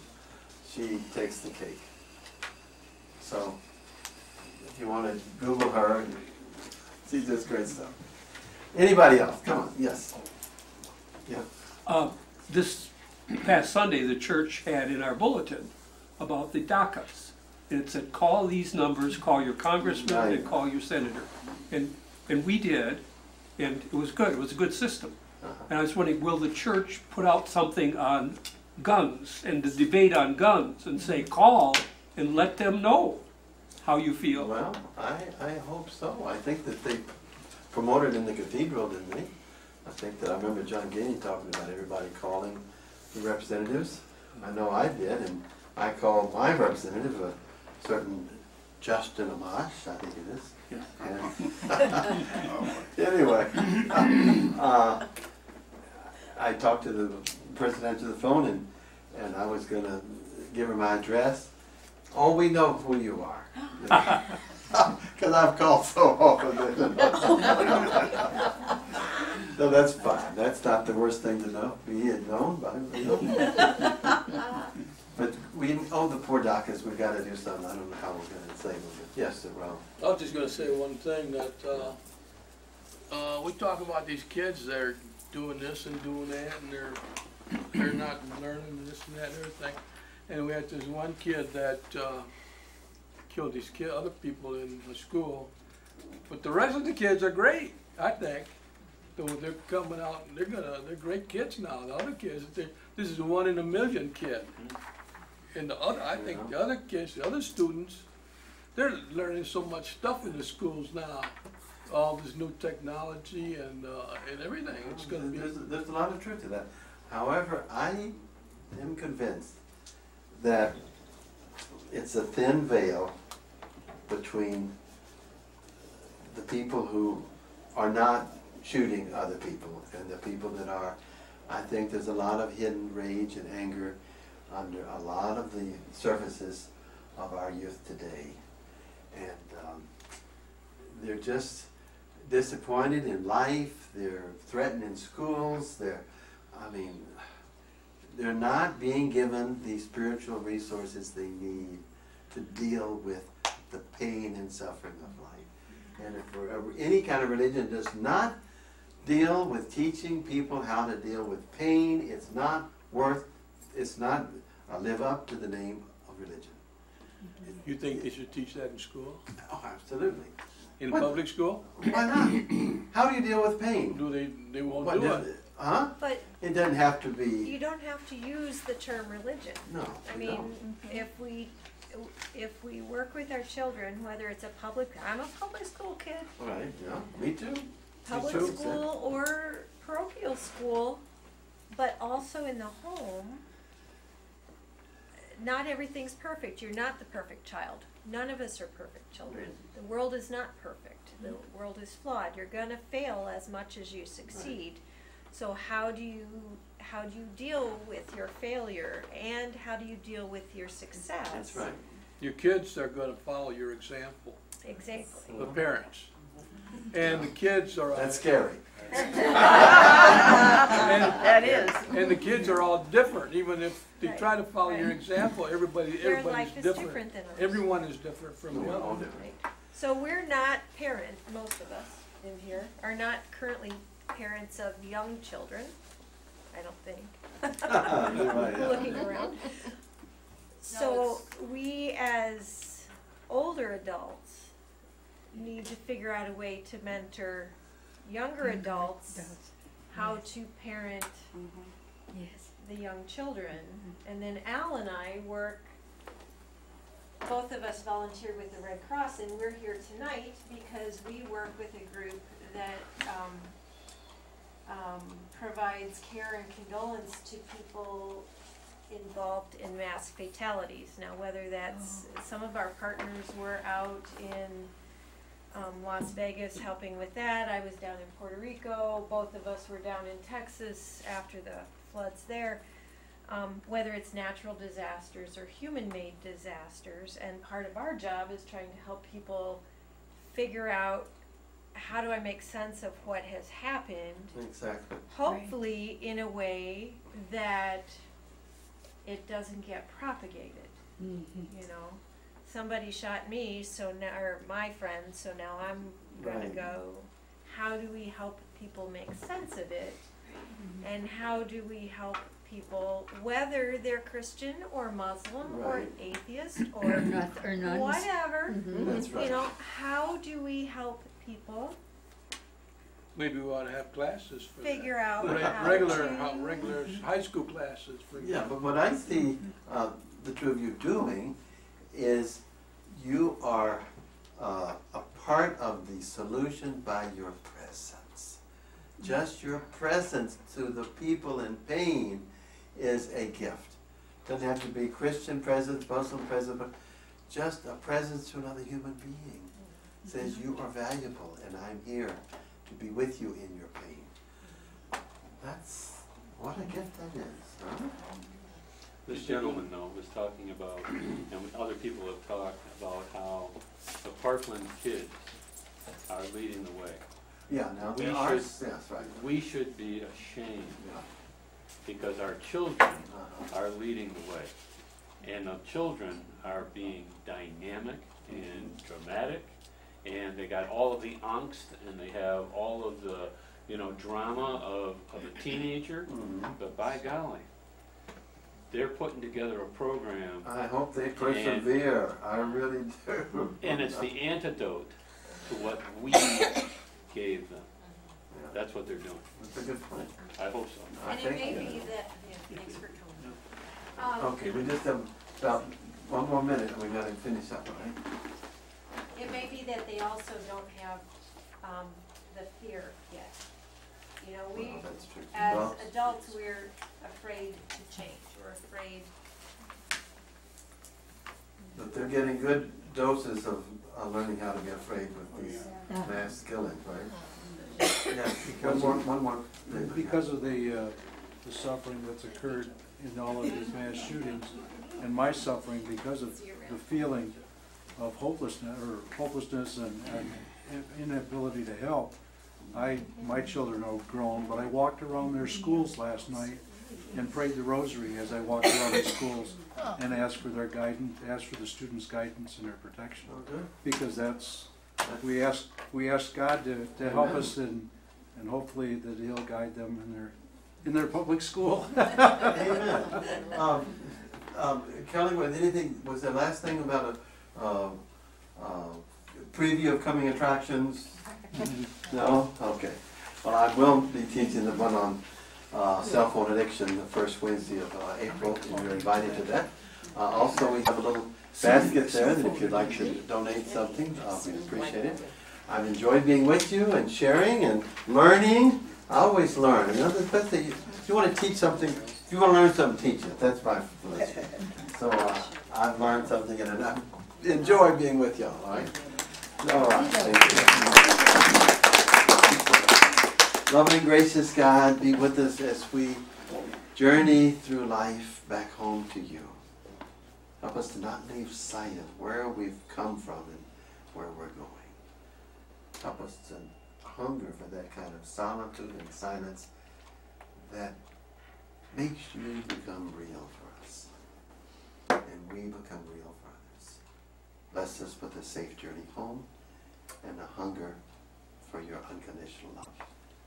Speaker 1: She takes the cake. So, if you want to Google her, she does great stuff. Anybody else? Come on, yes. Yeah.
Speaker 6: This past Sunday, the church had in our bulletin about the DACAs. And it said, call these numbers, call your congressman, and call your senator. And we did, and it was good. It was a good system. And I was wondering, will the church put out something on guns and the debate on guns and say, call and let them know how you feel?
Speaker 1: Well, I hope so. I think that they promoted in the cathedral, didn't they? I think that I remember John Gainey talking about everybody calling the representatives. I know I did, and I called my representative, a certain Justin Amash, I think it is. And anyway, I talked to the person answered the phone, and I was going to give her my address. Oh, we know who you are. Because I've called so often. No, that's fine. That's not the worst thing to know. Be it known by But we owe the poor DACAs. We've got to do something. I don't know how we're going to save them. But yes, sir, well.
Speaker 17: I was just going to say one thing, that we talk about these kids that are doing this and doing that, and they're not learning this and that and everything. And we had this one kid that killed these other people in the school. But the rest of the kids are great, I think. They're coming out, and they're great kids now. The other kids, this is a 1 in a million kid. And the other, I think the other kids, the other students, they're learning so much stuff in the schools now. All this new technology and everything. It's going to be.
Speaker 1: There's a lot of truth to that. However, I am convinced that it's a thin veil between the people who are not shooting other people and the people that are. I think there's a lot of hidden rage and anger under a lot of the surfaces of our youth today. And they're just disappointed in life, they're threatened in schools, they're not being given the spiritual resources they need to deal with the pain and suffering of life. And if any kind of religion does not deal with teaching people how to deal with pain, it's not live up to the name of religion.
Speaker 17: You think they should teach that in school?
Speaker 1: Oh, absolutely.
Speaker 17: In public school?
Speaker 1: Why not? How do you deal with pain?
Speaker 17: They won't do it.
Speaker 1: Huh?
Speaker 12: But
Speaker 1: it doesn't have to be.
Speaker 12: You don't have to use the term religion.
Speaker 1: No.
Speaker 12: I mean, if we work with our children, whether it's I'm a public school kid.
Speaker 1: Right, yeah, me too.
Speaker 12: Public school or parochial school, but also in the home, not everything's perfect. You're not the perfect child. None of us are perfect children. The world is not perfect. The world is flawed. You're gonna fail as much as you succeed. Right. So how do you deal with your failure, and how do you deal with your success?
Speaker 1: That's right.
Speaker 17: Your kids are going to follow your example.
Speaker 12: Exactly.
Speaker 17: The parents. And the kids are.
Speaker 1: That's scary.
Speaker 8: That is.
Speaker 17: And the kids are all different. Even if they try to follow your example, everybody's
Speaker 12: different.
Speaker 17: Everyone is different from the other.
Speaker 12: Right. So we're not parents. Most of us in here are not currently parents of young children. I don't think. Looking around. So we as older adults need to figure out a way to mentor younger adults how to parent the young children. And then Al and I work, both of us volunteer with the Red Cross, and we're here tonight because we work with a group that provides care and condolence to people involved in mass fatalities. Now, whether that's some of our partners were out in Las Vegas helping with that. I was down in Puerto Rico. Both of us were down in Texas after the floods there. Whether it's natural disasters or human-made disasters, and part of our job is trying to help people figure out how do I make sense of what has happened.
Speaker 1: Exactly.
Speaker 12: Hopefully in a way that it doesn't get propagated. You know, somebody shot me, so now, or my friend, so now I'm gonna go, how do we help people make sense of it? And how do we help people, whether they're Christian or Muslim or atheist or whatever,
Speaker 1: That's right.
Speaker 12: you know, how do we help people
Speaker 17: Maybe we ought to have classes for that.
Speaker 12: figure out how
Speaker 17: Regular
Speaker 12: to...
Speaker 17: high school classes for
Speaker 1: Yeah, but what I see the two of you doing is you are a part of the solution by your presence. Just your presence to the people in pain is a gift. Doesn't have to be Christian presence, Muslim presence, but just a presence to another human being. Says you are valuable and I'm here to be with you in your pain. That's what a gift that is, huh?
Speaker 16: This gentleman, though, was talking about, and other people have talked about how the Parkland kids are leading the way.
Speaker 1: Yeah, now
Speaker 16: We
Speaker 1: there are,
Speaker 16: should-
Speaker 1: yes, right.
Speaker 16: We should be ashamed
Speaker 1: Yeah.
Speaker 16: because our children are leading the way. And the children are being dynamic and dramatic, and they got all of the angst, and they have all of the, you know, drama of a teenager. But by golly, they're putting together a program.
Speaker 1: I hope they persevere. I really do.
Speaker 16: And it's the antidote to what we gave them. That's what they're doing.
Speaker 1: That's a good point.
Speaker 16: I hope so.
Speaker 12: And it may be that, thanks for coming.
Speaker 1: Okay, we just have about one more minute and we gotta finish up, all right?
Speaker 12: It may be that they also don't have the fear yet. You know, we,
Speaker 1: Well, that's true.
Speaker 12: as
Speaker 1: Well-
Speaker 12: adults, we're afraid to change. We're afraid.
Speaker 1: But they're getting good doses of learning how to be afraid with these mass killings, right? Yeah, one more.
Speaker 3: Because of the suffering that's occurred in all of these mass shootings, and my suffering because of the feeling of hopelessness and inability to help. My children are grown, but I walked around their schools last night and prayed the rosary as I walked around the schools and asked for their guidance, asked for the students' guidance and their protection. Because we ask God to help us, and hopefully that He'll guide them in their public school.
Speaker 1: Amen. Kelly, was the last thing about a preview of coming attractions? No? Okay. Well, I will be teaching the one on cell phone addiction the first Wednesday of April, and you're invited to that. Also, we have a little basket there that if you'd like to donate something, we'd appreciate it. I've enjoyed being with you and sharing and learning. I always learn. You know, especially if you want to teach something, if you want to learn something, teach it. That's my philosophy. So I've learned something and I enjoy being with y'all, all right? All right, thank you. Loving, gracious God, be with us as we journey through life back home to you. Help us to not lose sight of where we've come from and where we're going. Help us to hunger for that kind of solitude and silence that makes you become real for us. And we become real for others. Bless us with a safe journey home and a hunger for your unconditional love.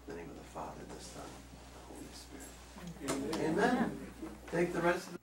Speaker 1: In the name of the Father, the Son, and the Holy Spirit. Amen. Take the rest of the